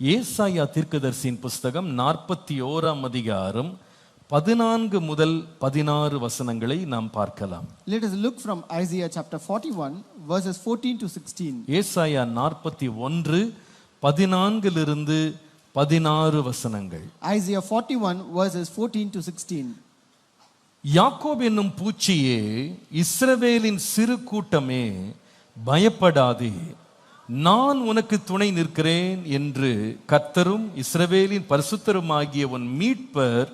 ஏசாயா தீர்க்கதரிசியின் புஸ்தகம் 41ஆம் அதிகாரம் 14 முதல் 16 வசனங்களை நாம் பார்க்கலாம். Let us look from Isaiah chapter 41 verses 14 to 16. ஏசாயா 41 14 லிருந்து 16 வசனங்கள். Isaiah 41 verses 14 to 16. யாக்கோபு என்னும் பூச்சியே, இஸ்ரவேலின் சிறு கூட்டமே, பயப்படாதே, நான் உனக்கு துணை நிற்கிறேன் என்று கர்த்தரும் இஸ்ரவேலின் பரிசுத்தருமாகிய உன் மீட்பர்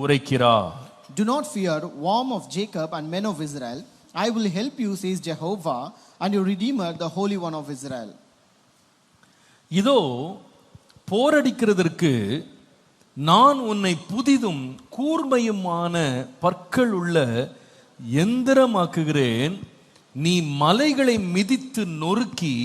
உரைக்கிறார். Do not fear, worm of Jacob and men of Israel. I will help you, says Jehovah, and your Redeemer, the Holy One of Israel. இதோ போரடிக்கிறதற்கு நான் உன்னை புதிதும் கூர்மையுமான பற்கள் உள்ள எந்திரமாக்குகிறேன். நீ மலைகளை மிதித்து நொறுக்கி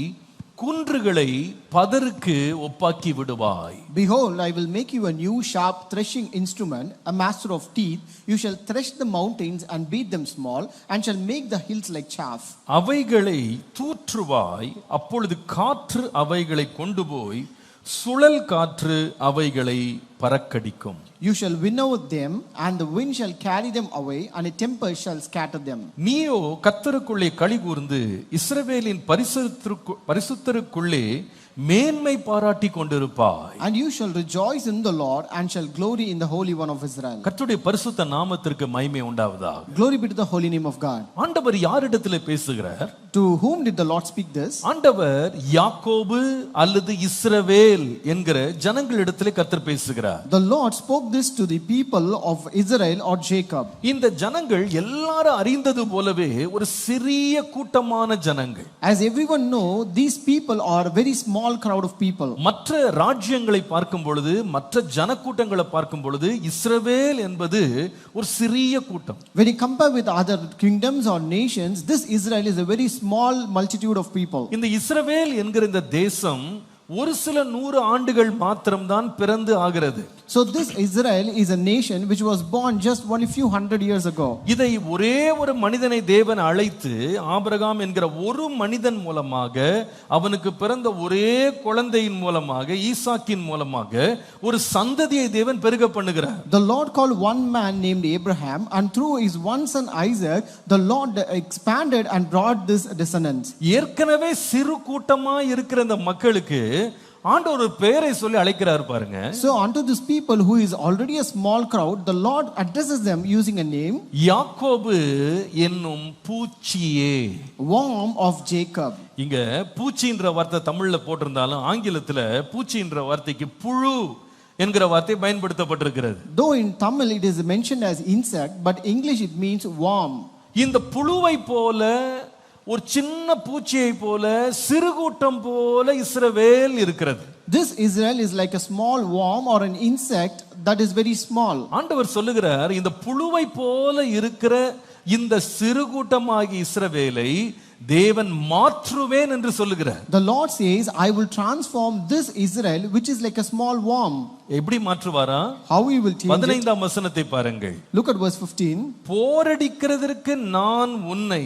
குன்றுகளை பதருக்கு ஒப்பாக்கி விடுவாய். Behold, I will make you a new sharp threshing instrument, a master of teeth. You shall thresh the mountains and beat them small, and shall make the hills like chaff. அவைகளை தூற்றுவாய், அப்பொழுது காற்று அவைகளை கொண்டு போய் சுழல் காற்று அவைகளை பறக்கடிக்கும். You shall winnow them, and the wind shall carry them away, and a tempest shall scatter them. நீயோ கர்த்தருக்குள்ளே களி கூர்ந்து இஸ்ரவேலின் பரிசுத்தருக்குள்ளே மேன்மை பாராட்டி கொண்டிருப்பாய். And you shall rejoice in the Lord, and shall glory in the Holy One of Israel. கர்த்தருடைய பரிசுத்த நாமத்திற்கு மகிமை உண்டாவதாக. Glory be to the holy name of God. ஆண்டவர் யாரிடத்திலே பேசுகிறார்? To whom did the Lord speak this? ஆண்டவர் யாக்கோபு அல்லது இஸ்ரவேல் என்கிற ஜனங்களிடத்திலே கர்த்தர் பேசுகிறார். The Lord spoke this to the people of Israel or Jacob. இந்த ஜனங்கள் எல்லாரும் அறிந்தது போலவே ஒரு சிறிய கூட்டமான ஜனங்கள். As everyone know, these people are a very small crowd of people. மற்ற ராஜ்யங்களை பார்க்கும் பொழுது, மற்ற ஜனக்கூட்டங்களை பார்க்கும் பொழுது இஸ்ரவேல் என்பது ஒரு சிறிய கூட்டம். When you compare with other kingdoms or nations, this Israel is a very small multitude of people. இந்த இஸ்ரவேல் என்கிற இந்த தேசம் ஒரு சில 100 ஆண்டுகள் மாத்திரம்தான் பிறந்து ஆகிறது. So this Israel is a nation which was born just only few hundred years ago. இதை ஒரே ஒரு மனிதனை தேவன் அழைத்து, ஆபிரகாம் என்கிற ஒரு மனிதன் மூலமாக, அவனுக்கு பிறந்த ஒரே குழந்தையின் மூலமாக, ஈசாக்கின் மூலமாக ஒரு சந்ததியை தேவன் பெருக பண்ணுகிறார். The Lord called one man named Abraham, and through his one son Isaac, the Lord expanded and brought this descendants. ஏற்கனவே சிறு கூட்டமா இருக்கிற இந்த மக்களுக்கு ஆண்டவர் ஒரு பெயரை சொல்லி அழைக்கிறார் பாருங்க. So unto these people who is already a small crowd, the Lord addresses them using a name. யாக்கோபு என்னும் பூச்சியே, Worm of Jacob. இங்க பூச்சின்ற வார்த்தை தமிழ்ல போட்டிருந்தாலும் ஆங்கிலத்துல பூச்சின்ற வார்த்தைக்கு புழு என்கிற வார்த்தை பயன்படுத்தப்பட்டிருக்கிறது. Though in Tamil it is mentioned as insect, but English it means worm. இந்த புழுவை போல, ஒரு சின்ன பூச்சியை போல, சிறு கூட்டம் போல இஸ்ரவேல் இருக்கிறது. This Israel is like a small worm or an insect that is very small. ஆண்டவர் சொல்லுகிறார், இந்த புழுவை போல இருக்கிற இந்த சிறு கூட்டமாகிய இஸ்ரவேலை தேவன் மாற்றுவேன் என்று சொல்லுகிறார். The Lord says, I will transform this Israel which is like a small worm. எப்படி மாற்றுவாரா? How he will change it? 15ஆம் வசனத்தை பாருங்கள். Look at verse 15. போரடிக்கிறதற்கு நான் உன்னை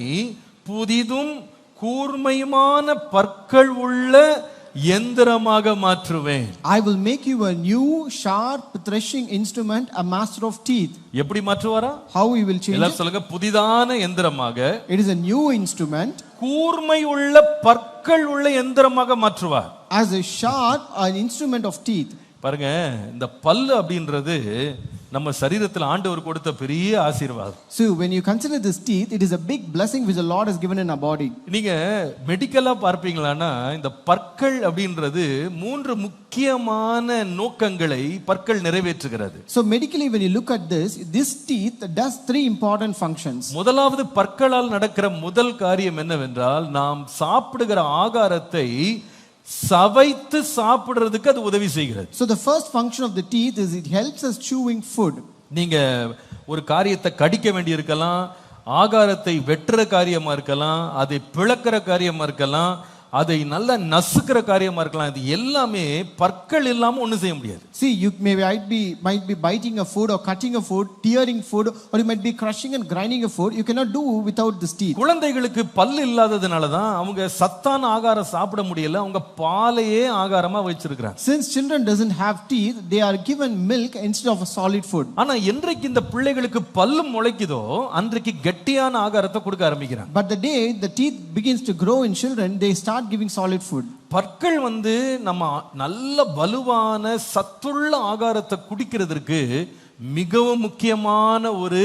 புதிதும் கூர்மையுமான பற்கள் உள்ள எந்திரமாக மாற்றுவேன். I will make you a new sharp threshing instrument, a master of teeth. எப்படி மாற்றுவாரா? How he will change எல்லாரும் it? சொல்லுங்க, புதிதான எந்திரமாக, It is a new instrument, கூர்மை உள்ள பற்கள் உள்ள எந்திரமாக மாற்றுவார். as a sharp an instrument of teeth. பாருங்க, இந்த பல்லு அப்படின்றது நம்ம சரீரத்தில் ஆண்டவர் கொடுத்த பெரிய ஆசீர்வாதம். So when you consider this teeth, it is a big blessing which the Lord has given in our body. நீங்க மெடிக்கலா பார்ப்பீங்களானா, இந்த பற்கள் அப்படின்றது 3 முக்கியமான நோக்கங்களை பற்கள் நிறைவேற்றுகிறது. So medically when you look at this teeth does 3 important functions. முதலாவது, பற்களால் நடக்கிற முதல் காரியம் என்னவென்றால், நாம் சாப்பிடுகிற ஆகாரத்தை சவைத்து சாப்பிடுறதுக்கு அது உதவி செய்கிறது. So the first function of the teeth is it helps us chewing food. நீங்க ஒரு காரியத்தை கடிக்க வேண்டி இருக்கலாம், ஆகாரத்தை வெட்டுற காரியமா இருக்கலாம், அதை பிளக்கிற காரியமா இருக்கலாம், அதை நல்லா நசுக்கிற காரியமா இருக்கலாம். இது எல்லாமே பற்கள் இல்லாம ஒண்ணும் செய்ய முடியாது. See, you might be biting a food or cutting a food, tearing food, or you might be crushing and grinding a food. You cannot do without this teeth. குழந்தைகளுக்கு பல்லு இல்லாததுனால தான் அவங்க சத்தான ஆகாரம் சாப்பிட முடியல. அவங்க பாலையே ஆகாரமா வச்சிருக்காங்க. Since children doesn't have teeth, they are given milk instead of a solid food. ஆனா என்றைக்கு இந்த பிள்ளைகளுக்கு பல்லு முளைக்குதோ அன்றைக்கு கெட்டியான ஆகாரத்தை கொடுக்க ஆரம்பிக்கிறாங்க. But the day the teeth begins to grow in children, they start giving solid food. பற்கள் நம்ம நல்ல வலுவான சத்துள்ள ஆகாரத்தை குடிக்கிறதுக்கு மிகவும் முக்கியமான ஒரு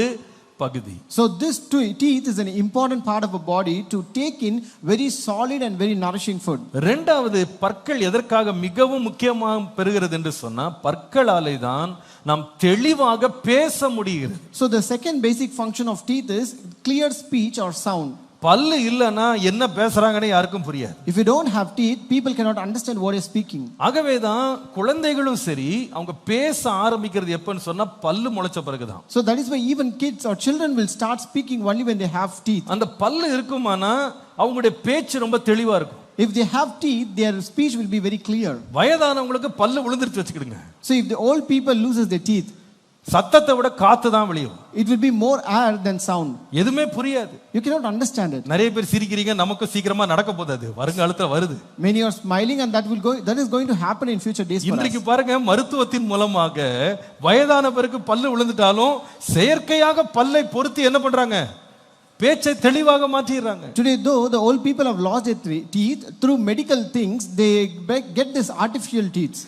பகுதி. So this teeth is an important part of a body to take in very solid and very nourishing food. இரண்டாவது பற்கள் எதற்காக மிகவும் முக்கியமாக பெறுகிறது என்று சொன்னா பற்களாலே தான் நாம் தெளிவாக பேச முடிகிறது. So the second basic function of teeth is clear speech or sound. பல்லு இல்லனா என்ன பேசுறாங்கன்னு யாருக்கும் புரியாது. If you don't have teeth, people cannot understand what you're speaking. ஆகவே தான் குழந்தைகளும் சரி அவங்க பேச ஆரம்பிக்கிறது எப்பன்னு சொன்னா பல்லு முளைச்ச பிறகுதான். So that is why even kids or children will start speaking only when they have teeth. அந்த பல்லு இருக்குமானா அவங்களுடைய பேச்சு ரொம்ப தெளிவா இருக்கும். If they have teeth, their speech will be very clear. வயதானவங்களுக்கு பல்லு விழுந்துருச்சு வச்சுக்கிடுங்க. So if the old people loses their teeth, சத்தத்தை விட காத்து தான் வெளியும். it will be more air than sound. எதுமே புரியாது. You cannot understand it. நிறைய பேர் சிரிக்கிறீங்க, நமக்கு சீக்கிரமா நடக்க போகுது, வருங்காலத்துல வருது. Many are smiling and that is going to happen in future days for us. இன்றைக்கு பாருங்க மருத்துவத்தின் மூலமாக வயதான பிறகு பல்லு விழுந்துட்டாலும் செயற்கையாக பல்லை பொருத்தி என்ன பண்றாங்க, பேச்சை தெளிவாக மாற்றிடுறாங்க. Today though the old people have lost their teeth, through medical things they get this artificial teeth.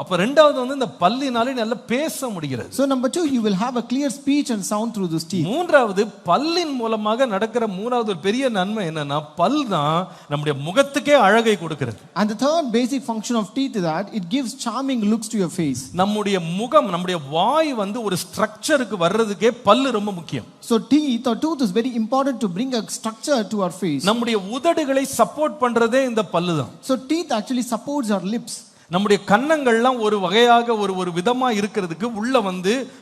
அப்ப இரண்டாவது இந்த பல்லினாலே நல்ல பேச முடிகிறது. So number 2, you will have a clear speech and sound through this teeth. மூன்றாவது பல்லின் மூலமாக நடக்கிற மூணாவது பெரிய நன்மை என்னன்னா பல் தான் நம்முடைய முகத்துக்கே அழகை கொடுக்கிறது. And the third basic function of teeth is that it gives charming looks to your face. நம்முடைய முகம், நம்முடைய வாய் ஒரு ஸ்ட்ரக்சருக்கு வர்றதுக்கே பல்லு ரொம்ப முக்கியம். So teeth or tooth is very important to bring a structure to our face. நம்முடைய உதடுகளை சப்போர்ட் பண்றதே இந்த பல்லு தான். So teeth actually supports our lips. நம்முடைய கன்னங்கள்லாம் ஒரு வகையாக ஒரு விதமா இருக்கிறதுக்கு உள்ள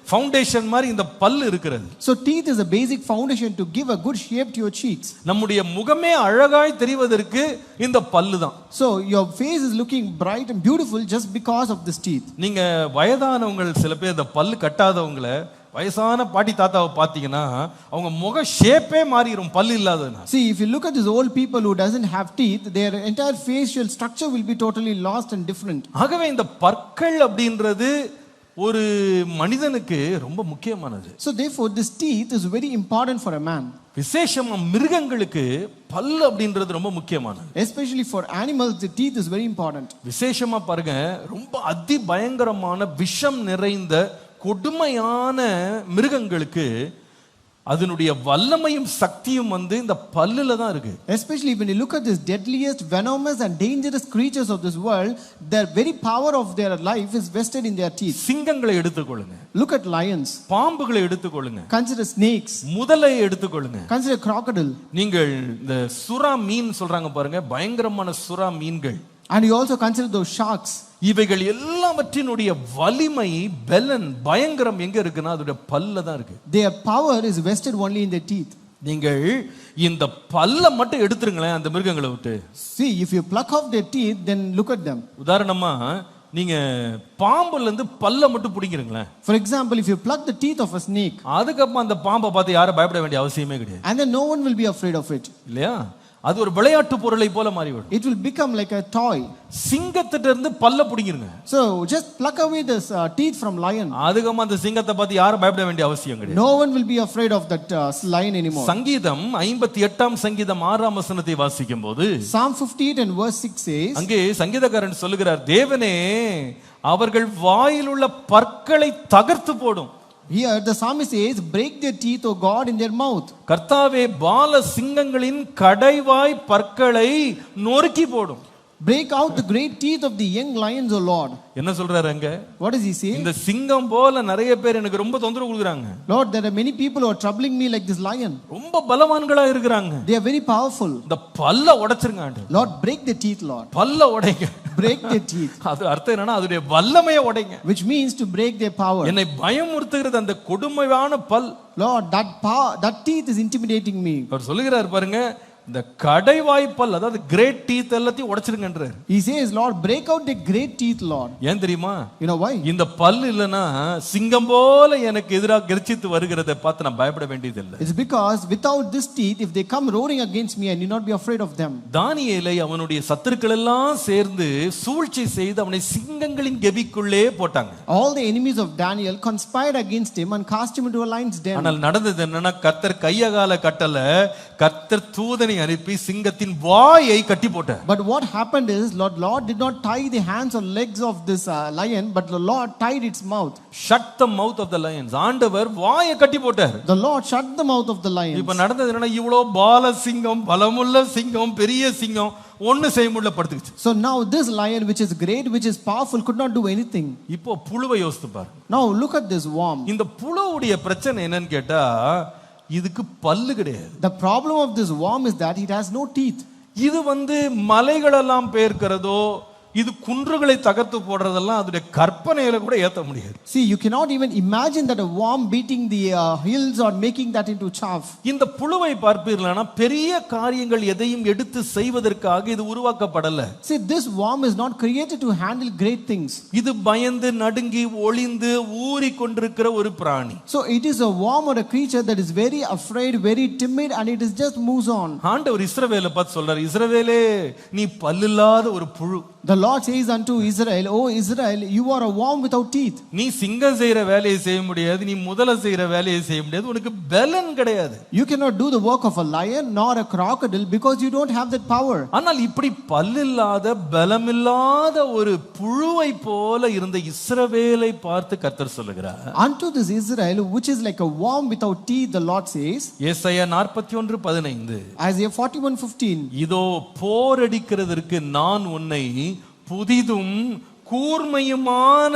ஃபவுண்டேஷன் மாதிரி இந்த பல்லு இருக்கிறது. So teeth is a basic foundation to give a good shape to your cheeks. நம்முடைய முகமே அழகாய் தெரிவதற்கு இந்த பல்லு தான். So your face is looking bright and beautiful just because of this teeth. நீங்க வயதானவங்க சில பேர் இந்த பல்லு கட்டாதவங்கள வயசான பாட்டி தாத்தாவை பாத்தீங்கன்னா அவங்க முக ஷேப்பே மாறிடும் பல்லு இல்லாததுனா. See, if you look at these old people who doesn't have teeth, their entire facial structure will be totally lost and different. ஆகவே இந்த பற்கள் அப்படின்றது ஒரு மனிதனுக்கு ரொம்ப முக்கியமானது. So therefore this teeth is very important for a man. விசேஷமா மிருகங்களுக்கு பல்லு அப்படின்றது ரொம்ப முக்கியமானது. Especially for animals the teeth is very important. விசேஷமா பாருங்க, ரொம்ப அதி பயங்கரமான விஷம் நிறைந்த கொடுமையான மிருகங்களுக்கு அதனுடைய வல்லமையும் சக்தியும் இந்த பல்லுல தான் இருக்கு. Especially when you look at this deadliest, venomous and dangerous creatures of this world, their very power of their life is vested in their teeth. சிங்கங்களை எடுத்துக்கொள்ளுங்க. Look at lions. பாம்புகளை எடுத்துக்கொள்ளுங்க. Consider snakes. முதலை எடுத்துக்கொள்ளுங்க. Consider crocodile. நீங்கள் இந்த சுறா மீன் சொல்றாங்க பாருங்க, பயங்கரமான சுறா மீன்கள். And you also consider those sharks. இவைகள் எல்லாவற்றினுடைய வலிமை, பலன், பயங்கரம் எங்க இருக்குன்னா அதோட பல்ல தான் இருக்கு. Their power is vested only in their teeth. நீங்கள் இந்த பல்ல மட்டும் எடுத்துருங்களேன் அந்த மிருகங்களை விட்டு. See, if you pluck off their teeth, then look at them. உதாரணமா நீங்க பாம்புல இருந்து பல்ல மட்டும் பிடிக்கிறீங்களேன். For example, if you pluck the teeth of a snake, அதுக்கப்புறம் அந்த பாம்பை பார்த்து யாரும் பயப்பட வேண்டிய அவசியமே கிடையாது. and then no one will be afraid of it. இல்லையா? அது ஒரு விளையாட்டு பொருளை போல மாறிவிடும். It will become like a toy. சிங்கத்திட்ட இருந்து பல்ல பிடிங்கிருங்க. So just pluck away this teeth from lion. அதுக்கப்புறம் அந்த சிங்கத்தை பார்த்து யாரும் பயப்பட வேண்டிய அவசியம் கிடையாது. No one will be afraid of that lion anymore. சங்கீதம் 58ஆம் சங்கீதம் 6ஆம் வசனத்தை வாசிக்கும்போது Psalm 58 and verse 6 says, அங்கே சங்கீதக்காரன் சொல்லுகிறார், தேவனே அவர்கள் வாயில் உள்ள பற்களை தகர்த்து போடும். Here the psalmist says, break their teeth, O God, in their mouth. கர்த்தாவே பால சிங்கங்களின் கடைவாய் பற்களை நொறுக்கி போடும். Break out the great teeth of the young lions, O Lord. என்ன சொல்றாரு அங்க? What does he say? இந்த சிங்கம் போல நிறைய பேர் எனக்கு ரொம்ப தொந்தரவு கொடுக்குறாங்க. Lord, there are many people who are troubling me like this lion. ரொம்ப பலவான்களா இருக்காங்க. They are very powerful. இந்த பல்ல உடைச்சிருங்க ஆண்டவரே. Lord, break their teeth, Lord. பல்ல உடைங்க. Break their teeth. அது அர்த்தம் என்னன்னா அதோட வல்லமையை உடைங்க. Which means to break their power. என்னை பயமுறுத்துகிறது அந்த கொடுமையான பல். Lord, that teeth is intimidating me. அவர் சொல்லுகிறார் பாருங்க, இந்த கடைவாய்ப்பல் அதாவது கிரேட் டீத் எல்லாத்தையும் உடைச்சிருங்கன்றார். He says, Lord, break out the great teeth, Lord. ஏன் தெரியுமா? You know why? இந்த பல் இல்லனா சிங்கம் போல எனக்கு எதிராக கர்ஜித்து வருகிறதை பார்த்து நான் பயப்பட வேண்டியதில்லை. It's because without this teeth, if they come roaring against me, I need not be afraid of them. தானியேலை அவனுடைய சத்துருக்கள் எல்லாம் சேர்ந்து சூழ்ச்சி செய்து அவனை சிங்கங்களின் கெபிக்குள்ளே போட்டாங்க. All the enemies of Daniel conspired against him and cast him into a lion's den. ஆனால் நடந்தது என்னன்னா, கர்த்தர் கையகால கட்டல, கர்த்தர் தூதனை அனுப்பி சிங்கத்தின் வாயை கட்டி போட்டார். But what happened is, Lord did not tie the hands or legs of this lion, but the Lord tied its mouth. Shut the mouth of the lions. ஆண்டவர் வாயை கட்டி போட்டார். The Lord shut the mouth of the lions. இப்ப நடந்தது என்னன்னா, இவ்வளோ பால சிங்கம், பலமுள்ள சிங்கம், பெரிய சிங்கம் ஒண்ணு செய்ய முடியல, படுத்துக்கிச்சு. So now this lion, which is great, which is powerful, could not do anything. இப்போ புழுவை யோசித்து பாரு. Now look at this worm. இந்த புழுவுடைய பிரச்சனை என்னன்னு கேட்டா, இதுக்கு பல்லு கிடையாது. The problem of this worm is that it has no teeth. இது மலைகளெல்லாம் பெயர்க்கிறதோ, இது குன்றுகளை தகர்த்து போடுறதெல்லாம் அதோட கற்பனையில கூட ஏத்த முடியாது. See, you cannot even imagine that a worm beating the hills or making that into chaff. இந்த புழுவை பார்ப்பீர்களானா, பெரிய காரியங்கள் எதையும் எடுத்து செய்வதற்காக இது உருவாக்கப்படல. See, this worm is not created to handle great things. இது பயந்து நடுங்கி ஒளிந்து ஊறி கொண்டிருக்கிற ஒரு பிராணி. So it is a worm or a creature that is very afraid, very timid, and it is just moves on. ஆண்டவர் இஸ்ரவேலை பார்த்து சொல்றார், இஸ்ரவேலே நீ பல்லில்லாத ஒரு புழு. The Lord says unto Israel, O Israel, you are a worm without teeth. நீ சிங்கம் செய்யற வேலையை செய்ய முடியாது, நீ முதல செய்யற வேலையை செய்ய முடியாது, உனக்கு பலன் கிடையாது. You cannot do the work of a lion nor a crocodile because you don't have that power. ஆனால் இப்படி பல்லில்லாத பலமில்லாத ஒரு புழுவை போல இருந்த இஸ்ரவேலை பார்த்து கர்த்தர் சொல்லுகிறார். Unto this Israel, which is like a worm without teeth, the Lord says, ஏசாயா 41:15, Isaiah 41:15, இதோ போரடிக்கிறதற்கு நான் உன்னை புதிதும் கூர்மையுமான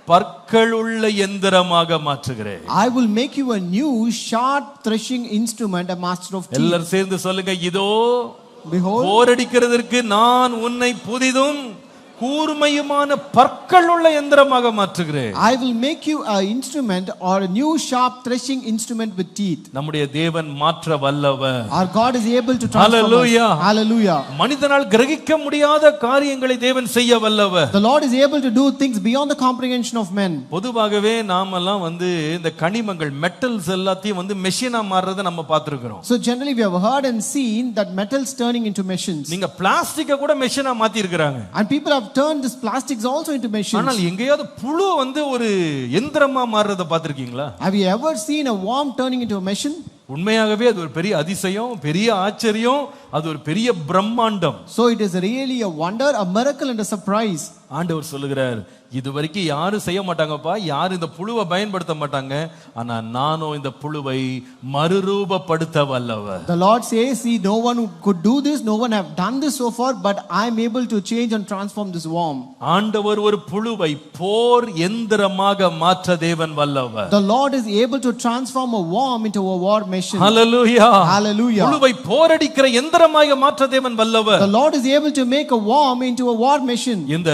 பற்களுள்ள எந்திரமாக மாற்றுகிறேன். I will make you a new sharp threshing instrument, a master of teeth. எல்லாரும் சேர்ந்து சொல்லுங்க, இதோ Behold, போரடிக்கிறதற்கு நான் உன்னை புதிதும் கூர்மையுமான பற்களுள்ள எந்திரமாக மாற்றுகிறேன். I will make you an instrument or a new sharp threshing instrument with teeth. நம்முடைய தேவன் மாற்ற வல்லவர். Our God is able to transform Hallelujah. us. Hallelujah. மனிதனால் கிரகிக்க முடியாத காரியங்களை தேவன் செய்ய வல்லவர். The Lord is able to do things beyond the comprehension of men. பொதுவாகவே நாமெல்லாம் இந்த கனிமங்கள் மெட்டல்ஸ் எல்லாத்தையும் மெஷினா மாறுறதை நம்ம பார்த்திருக்கிறோம். So generally we have heard and seen that metals turning into machines. நீங்க பிளாஸ்டிக்க கூட மெஷினா மாத்தி இருக்காங்க. And people have turned this plastics also into machines. ஆனால் எங்கேயாவது புழு ஒரு எந்திரமா மாறுறதை பார்த்திருக்கீங்களா? Have you ever seen a worm turning into a machine? உண்மையாகவே அது ஒரு பெரிய அதிசயம், பெரிய ஆச்சரியம், அது ஒரு பெரிய பிரம்மாண்டம். So it is really a wonder, a miracle and a surprise. ஆண்டவர் சொல்லுகிறார், இதுவரைக்கும் யாரும் செய்ய மாட்டாங்கப்பா, யாரும் இந்த புழுவை பயன்படுத்த மாட்டாங்க, ஆனா நானும் இந்த புழுவை மறுரூபப்படுத்த வல்லவர். The Lord says, see, no one could do this, no one have done this so far, but I am able to change and transform this worm. ஆண்டவர் ஒரு புழுவை போர் எந்திரமாக மாற்ற தேவன் வல்லவர். The Lord is able to transform a worm into a war machine. Hallelujah. Hallelujah. புழுவை போரடிக்கிற எந்திரமாக மாற்ற தேவன் வல்லவர். The Lord is able to make a worm into a war machine. இந்த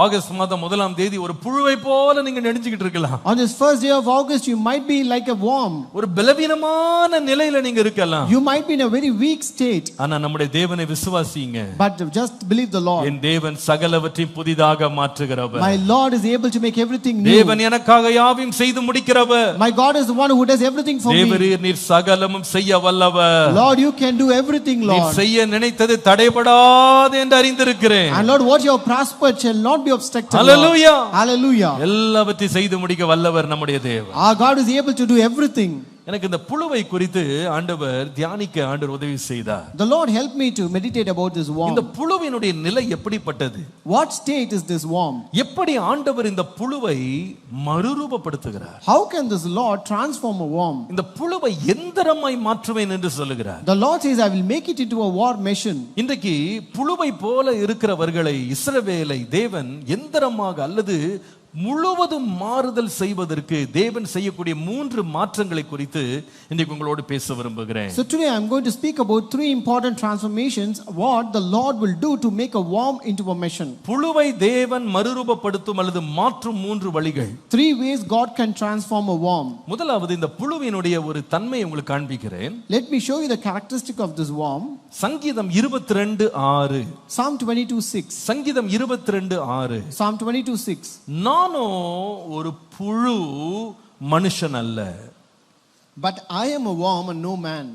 ஆகஸ்ட் மாதம் 1ஆம் தேதி ஒரு புழுவை போல நீங்க நினைச்சிட்டு இருக்கலாம். On this first day of August, you might be like a worm. ஒரு பலவீனமான நிலையில நீங்க இருக்கலாம். You might be in a very weak state. ஆனா நம்முடைய தேவனை விசுவாசிங்க. But just believe the Lord. என் தேவன் சகலவற்றையும் புதிதாக மாற்றுகிறவர். My Lord is able to make everything new. தேவன் எனக்காக யாவையும் செய்து முடிக்கிறவர். My God is the one who does everything for me. தேவரீர் நீர் சகலமும் செய்ய வல்லவர். Lord, you can do everything, Lord. நீர் செய்ய நினைத்தது தடைபடாது என்று அறிந்திருக்கிறேன். And Lord, what you have prospered shall not be obstructed. Hallelujah. Hallelujah. எல்லாவற்றையும் செய்து முடிக்க வல்லவர் நம்முடைய தேவன். Our God is able to do everything. எனக்கு இந்த புழுவை குறித்து ஆண்டவர் தியானிக்க ஆண்டவர் உதவி செய்தார். The Lord helped me to meditate about this worm. இந்த புழுவினுடைய நிலை எப்படிப்பட்டது? What state is this worm? எப்படி ஆண்டவர் இந்த புழுவை மறுரூபப்படுத்துகிறார்? How can this Lord transform a worm? இந்த புழுவை எந்திரமாய் மாற்றுவேன் என்று சொல்லுகிறார். The Lord says, I will make it into a war machine. இன்றைக்கு புழுவை போல இருக்கிறவர்களை, இஸ்ரவேலை தேவன் எந்திரமாக அல்லது முழுவதும் மாறுதல் செய்வதற்கு தேவன் செய்யக்கூடிய 3 மாற்றங்களை குறித்து இன்னைக்கு உங்களோடு பேச விரும்புகிறேன். So today I'm going to speak about 3 important transformations what the Lord will do to make a worm into a mission. புழுவை தேவன் மறுரூபப்படுத்தும் அல்லது மாற்றும் 3 வழிகள். 3 ways God can transform a worm. முதலாவது இந்த புழுவினுடைய ஒரு தன்மையை உங்களுக்கு காண்பிக்கிறேன். Let me show you the characteristic of this worm. சங்கீதம் 22:6. Psalm 22:6. சங்கீதம் 22:6. Psalm 22:6. நானோ ஒரு புழு மனுஷன் அல்ல. But I am a worm and no man.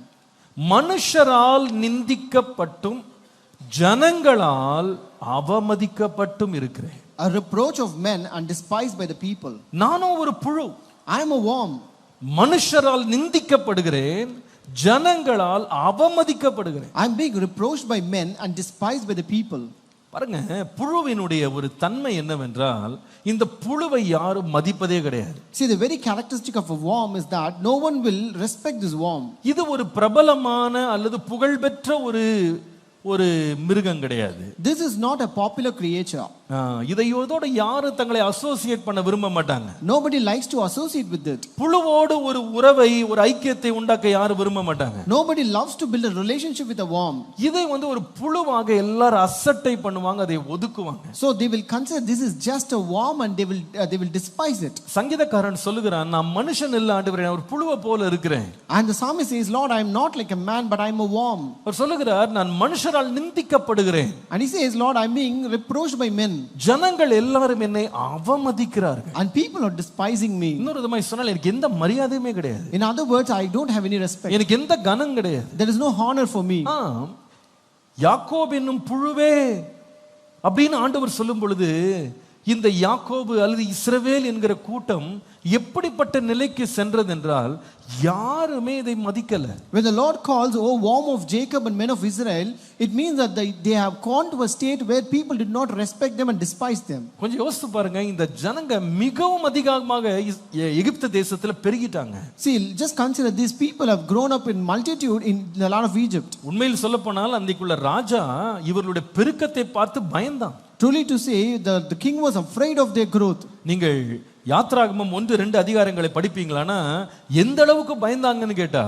மனுஷரால் நிந்திக்கப்பட்டும் ஜனங்களால் அவமதிக்கப்பட்டும் இருக்கிறேன். A reproach of men and despised by the people. நானோ ஒரு புழு. I am a worm. மனுஷரால் நிந்திக்கப்படுகிறேன், ஜனங்களால் அவமதிக்கப்படுகிறேன். I am being reproached by men and despised by the people. பாருங்க, புழுவினுடைய ஒரு தன்மை என்னவென்றால் இந்த புழுவை யாரும் மதிப்பதே கிடையாது. See, the very characteristic of a worm is that no one will respect this worm. இது ஒரு பிரபலமான அல்லது புகழ்பெற்ற ஒரு மிருகம் கிடையாது. This is not a popular creature. இதையோட யாரும் தங்களை அசோசியேட் பண்ண விரும்ப மாட்டாங்க. Nobody likes to associate with it. புழுவோடு ஒரு உறவை, ஒரு ஐக்கியத்தை உண்டாக்க யாரும் விரும்ப மாட்டாங்க. Nobody loves to build a relationship with a worm. இதை ஒரு புழுவாக எல்லாரும் அசட்டை பண்ணுவாங்க, அதை ஒதுக்குவாங்க. So they will consider this is just a worm and they will despise it. சங்கீதக்காரன் சொல்லுகிறான், நான் மனுஷன் இல்ல ஆண்டவரே, நான் ஒரு புழுவை போல இருக்கிறேன். And the psalmist says, Lord, I am not like a man but I am a worm. அவர் சொல்லுகிறார், நான் மனுஷரால் நிந்திக்கப்படுகிறேன். And he says, Lord, I am being reproached by men. ஜனங்கள் எல்லாரும் என்னை அவமதிக்கிறார்கள். And people are despising me. இன்னொரு விதமா சொன்னால் எனக்கு எந்த மரியாதையுமே கிடையாது. In other words, I don't have any respect. எனக்கு எந்த கனம் கிடையாது. There is no honor for me. யாக்கோபு என்னும் புழுவே அப்படின்னு ஆண்டவர் சொல்லும் பொழுது இந்த யாக்கோபு அல்லது இஸ்ரவேல் என்கிற கூட்டம் எப்படிப்பட்ட நிலைக்கு சென்றது என்றால் யாருமே இதை மதிக்கல. When the Lord calls, O worm of Jacob and men of Israel, it means that they have gone to a state where people did not respect them and despise them. கொஞ்சம் யோசித்து பாருங்க, இந்த ஜனங்க மிகவும் அதிகமாக எகிப்து தேசத்துல பெருகிட்டாங்க. See, just consider these people have grown up in multitude in the land of Egypt. உண்மையில் சொல்ல போனால் அன்றைக்குள்ள ராஜா இவர்களுடைய பெருக்கத்தை பார்த்து பயந்தான். Truly to say, the king was afraid of their growth. நீங்கள் யாத்ராகமம் 1-2 அதிகாரங்களை படிப்பீங்களானா எந்த அளவுக்கு பயந்தாங்கன்னு கேட்டா,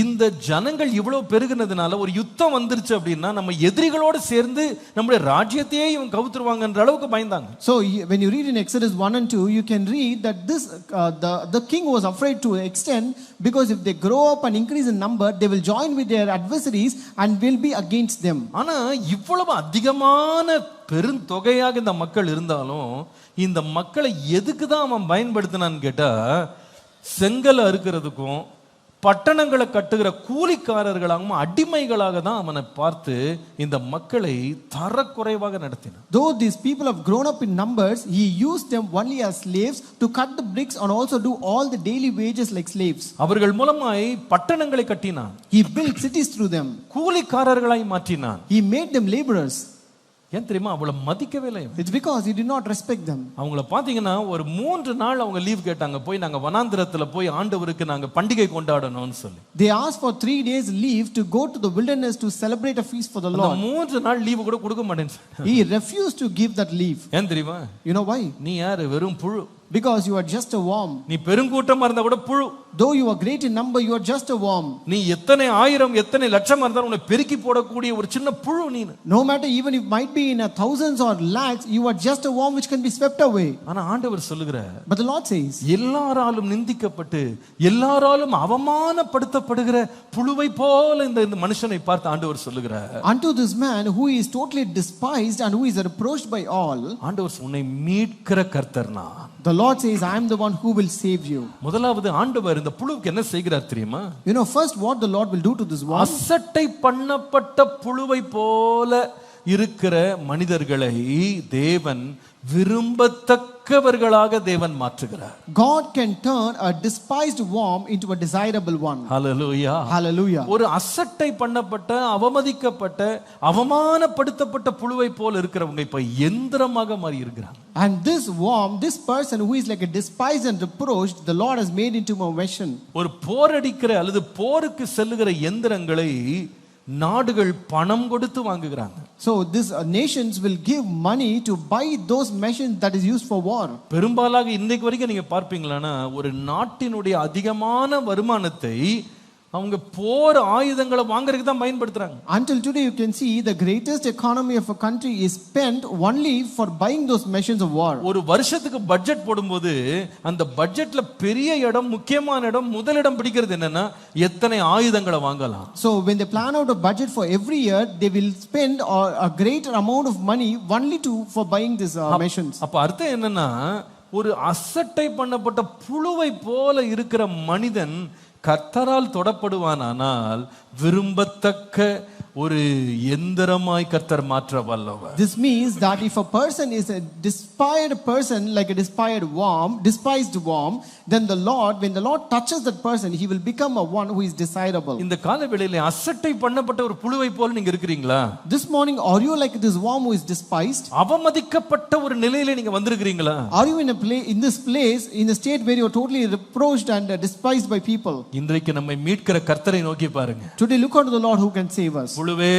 இந்த ஜனங்கள் இவ்வளவு பெருகினதுனால ஒரு யுத்தம் வந்துருச்சு அப்படின்னா நம்ம எதிரிகளோடு சேர்ந்து நம்முடைய ராஜ்யத்தையே இவங்க கவுத்துருவாங்கன்ற அளவுக்கு பயந்தாங்க. So when you read in Exodus 1 and 2, you can read that this the king was afraid to extent, because if they grow up and increase in number, they will join with their adversaries and will be against them. ஆனா இவ்வளவு அதிகமான பெருந்தொகையாக இந்த மக்கள் இருந்தாலும் இந்த மக்களை எதுக்கு தான் அவன் பயன்படுத்தினான்னு கேட்டா, செங்கல் அறுக்கிறதுக்கும் பட்டணங்களை கட்டுகிற கூலிக்காரர்களாகவும் அடிமைகளாக தான் அவனை பார்த்து இந்த மக்களை தரக்குறைவாக நடத்தினான். Though these people have grown up in numbers, he used them only as slaves to cut the bricks and also do all the daily wages like slaves. அவர்கள் மூலமாய் பட்டணங்களை கட்டினான். He built cities through them. கூலிக்காரர்களாய் மாற்றினான். He made them laborers. ஏன் தெரியுமா? அவளை மதிக்கவே இல்லை. It's because he did not respect them. அவங்கள பாத்தீங்கன்னா ஒரு 3 நாள் அவங்க லீவ் கேட்டாங்க, போய் நாங்க வனாந்திரத்துல போய் ஆண்டவருக்கு நாங்க பண்டிகை கொண்டாடணும்னு சொல்லி. They asked for 3 days leave to go to the wilderness to celebrate a feast for the Lord. 3 நாள் லீவு கூட கொடுக்க மாட்டேன்னு. He refused to give that leave. ஏன் தெரியுமா? You know why? நீ யாரு? வெறும் புழு. Because you are just a worm. நீ பெருங்கூட்டமா இருந்தா கூட புழு. Though you are great in number, you are just a worm. நீ எத்தனை ஆயிரம் எத்தனை லட்சம் இருந்தாலும் உன்னை பெருக்கி போடக்கூடிய ஒரு சின்ன புழு நீ. No matter even if might be in thousands or lakhs, you are just a worm which can be swept away. ஆனா ஆண்டவர் சொல்லுகிறார், But the Lord says, எல்லாராலும் நிந்திக்கப்பட்டு எல்லாராலும் அவமானப்படுத்தப்படுகிற புழுவை போல இந்த மனுஷனை பார்த்து ஆண்டவர் சொல்லுகிறார், unto this man who is totally despised and who is reproached by all, ஆண்டவர் உன்னை மீட்கிற கர்த்தர் நான். The Lord says, I am the one who will save you. முதலாவது ஆண்டவர் இந்த புழுவுக்கு என்ன செய்கிறார் தெரியுமா? You know, first what the Lord will do to this worm? அசட்டை பண்ணப்பட்ட புழுவை போல இருக்கிற மனிதர்களை தேவன் விரும்பத்தக்கவர்களாக தேவன் மாற்றுகிறார். God can turn a despised worm into a desirable one. Hallelujah. Hallelujah. ஒரு அசட்டை பண்ணப்பட்ட, அவமதிக்கப்பட்ட, அவமானப்படுத்தப்பட்ட புழுவை போல இருக்கிறவங்க இப்ப எந்திரமாக மாறி இருக்கிறாங்க. And this worm, this person who is like a despised and reproached, the Lord has made into a machine. ஒரு போரடிக்கிற அல்லது போருக்கு செல்லுகிற எந்திரங்களை நாடுகள் பணம் கொடுத்து வாங்குகிறாங்க. So these nations will give money to buy those machines that is used for war. பெரும்பாலாக இன்னைக்கு வரைக்கும் நீங்க பார்ப்பீங்களானா ஒரு நாட்டினுடைய அதிகமான வருமானத்தை அவங்க போர் ஆயுதங்களை வாங்குறதுக்கு தான் பயன்படுத்துறாங்க. Until today you can see the greatest economy of a country is spent only for buying those machines of war. ஒரு வருஷத்துக்கு பட்ஜெட் போடும்போது அந்த பட்ஜெட்ல பெரிய இடம் முக்கியமான இடம் முதலிடம் பிடிக்கிறது என்னன்னா எத்தனை ஆயுதங்களை வாங்கலாம். So when they plan out a budget for every year they will spend a greater amount of money only for buying these machines. அப்ப அர்த்தம் என்னன்னா ஒரு அசட்டை பண்ணப்பட்ட புழுவை போல இருக்கிற மனிதன் கர்த்தரால் தொடப்படுவானால் விரும்பத்தக்க ஒரு எந்திரமாய் கர்த்தர் மாற்ற வல்லவர். This means that if a person is a despised person, like a despised worm, then when the Lord touches that person, he will become a one who is desirable. இந்த காலவேளையிலே அசட்டை பண்ணப்பட்ட ஒரு புழுவை போல நீங்க இருக்கிறீங்களா? This morning are you like this worm who is despised? அவமதிக்கப்பட்ட ஒரு நிலையிலே நீங்க வந்திருக்கிறீங்களா? Are you in this place in a state where you are totally reproached and despised by people? இன்றைக்கு நம்மை மீட்கிற கர்த்தரை நோக்கி பாருங்க. Today look unto the Lord who can save us. புழுவே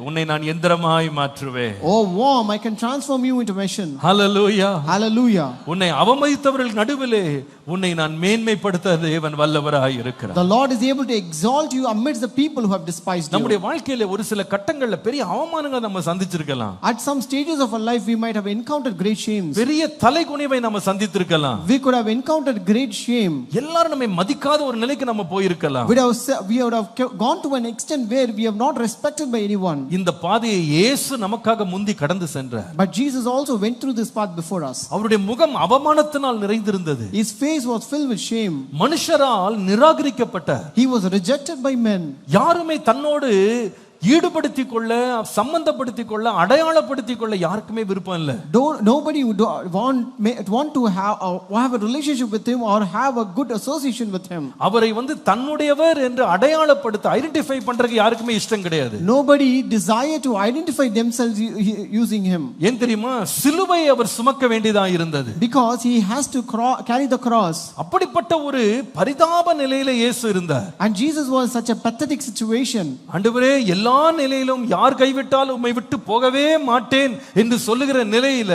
உன்னை நான் எந்திரமாய் மாற்றுவேன். Oh worm, I can transform you into machine. Hallelujah. Hallelujah. உன்னை அவமதித்தவர்கள் நடுவிலே உன்னை நான் மேன்மைப்படுத்த தேவன் வல்லவராய் இருக்கிறார். The Lord is able to exalt you amidst the people who have despised you. நம்முடைய வாழ்க்கையில ஒரு சில கட்டங்கள்ல பெரிய அவமானங்களை நம்ம சந்திச்சிருக்கலாம். At some stages of our life we might have encountered great shames. பெரிய தலைகுனிவை நம்ம சந்தித்திருக்கலாம். We could have encountered great shame. எல்லாரும் நம்மை மதிக்காத ஒரு நிலைக்கு நம்ம போயிருக்கலாம். We would have gone to an extent where we have not respected by anyone. இந்த பாதையை இயேசு நமக்காக முந்தி கடந்து சென்றார். But Jesus also went through this path before us. அவருடைய முகம் அவமானத்தினால் நிறைந்திருந்தது. His face was filled with shame. மனுஷரால் நிராகரிக்கப்பட்டார். He was rejected by men. யாருமே தன்னோடு ஈடுபடுத்திக் கொள்ள சம்பந்தப்படுத்திக் கொள்ள அடையாளப்படுத்திக் கொள்ள யாருக்குமே விருப்பம் இல்ல. Nobody would want to have a relationship with him or have a good association with him. அவரை தன்னுடையவர் என்று அடையாளப்படுத்த ஐடென்டிஃபை பண்றதுக்கு யாருக்குமே இஷ்டம் கிடையாது. Nobody desire to identify themselves using him. ஏன் தெரியுமா? சிலுவை அவர் சுமக்க வேண்டியதா இருந்தது. Because he has to carry the cross. அப்படிப்பட்ட ஒரு பரிதாப நிலையில இயேசு இருந்தார். And Jesus was such a pathetic situation. ஆண்டவரே எல்லா நிலையிலும் யார் கைவிட்டாலும் உம்மை விட்டு போகவே மாட்டேன் என்று சொல்லுகிற நிலையில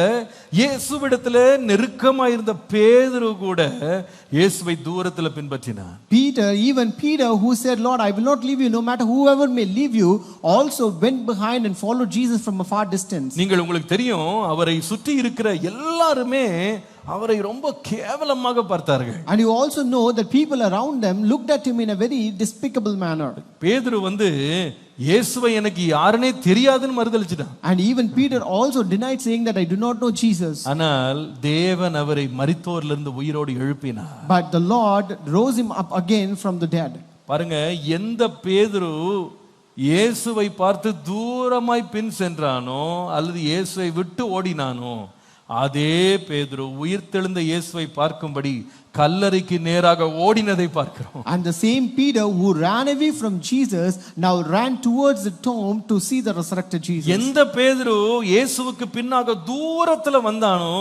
இயேசுவிடத்துல நெருக்கமாக இருந்த பேதுரு கூட இயேசுவை தூரத்துல பின்பற்றினார். Even Peter who said, Lord, I will not leave you no matter whoever may leave you, also went behind and followed Jesus from a far distance. உங்களுக்கு தெரியும் அவரை சுற்றி இருக்கிற எல்லாருமே அவரை ரொம்ப கேவலமாக பார்த்தார்கள். And you also know that people around them looked at him in a very despicable manner. பேதுரு இயேசுவை எனக்கு யாருனே தெரியாதுன்னு மறுதலிச்சிட்டான். And even Peter also denied, saying that I do not know Jesus. ஆனால் தேவன் அவரை மரித்தோரிலிருந்து உயிரோடு எழுப்பினார். But the Lord rose him up again from the dead. பாருங்க, எந்த பேதுரு இயேசுவை பார்த்து தூரமாய் பின் சென்றானோ அல்லது இயேசுவை விட்டு ஓடினானோ அதே பேதுரு உயிர்த்தெழுந்த இயேசுவை பார்க்கும்படி கல்லறைக்கு நேராக ஓடினதை பார்க்கிறோம். And the same Peter who ran away from Jesus now ran towards the tomb to see the resurrected Jesus. எந்த பேதுரு இயேசுவுக்கு பின்னாக தூரத்துல வந்தானோ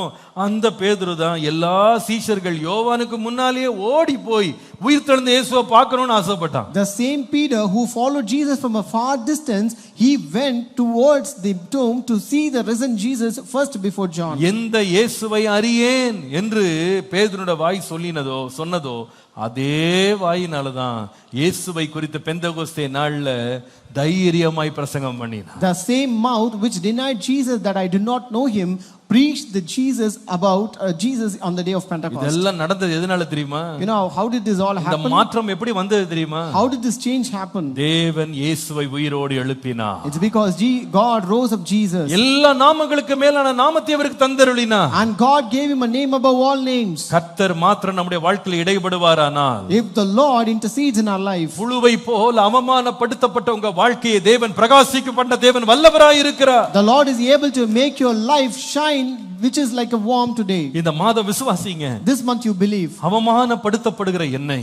அந்த பேதுரு தான் எல்லா சீஷர்கள் யோவானுக்கு முன்னாலேயே ஓடி போய் உயிர்த்தெழுந்த இயேசுவை பார்க்கணும்னு ஆசைப்பட்டான். The same Peter who followed Jesus from a far distance, he went towards the tomb to see the risen Jesus first before John. எந்த இயேசுவை அறியேன் என்று பேதுருடைய வாய் சொன்னதோ அதே வாயினாலதான் இயேசுவை குறித்த பெந்தகோஸ்தே நாள்ல தைரியமாய் பிரசங்கம் பண்ணினார். The same mouth which denied Jesus that I do not know him preached the Jesus about Jesus on the day of Pentecost. இதெல்லாம் நடந்தது எதனால தெரியுமா? You know how did this all happen? இந்த மாற்றம் எப்படி வந்தது தெரியுமா? How did this change happen? தேவன் இயேசுவை உயிரோடு எழுப்பினார். It's because God rose up Jesus. எல்லா நாமங்களுக்கு மேலான நாமத்தை அவருக்கு தந்தருளினார். And God gave him a name above all names. கர்த்தர் மாத்திரம் நம்முடைய வாழ்க்கையில் இடைபடுவாரானால், if the Lord intercedes in our life, புழுவை போல் அவமானப்படுத்தப்பட்ட உங்க வாழ்க்கையை தேவன் பிரகாசிக்க பண்ண தேவன் வல்லவராய் இருக்கிறார். The Lord is able to make your life shine, which is like a worm today. இந்த மாத விசுவாசிங்க. This month you believe. அவமானப்படுத்தப்படுகிற என்னை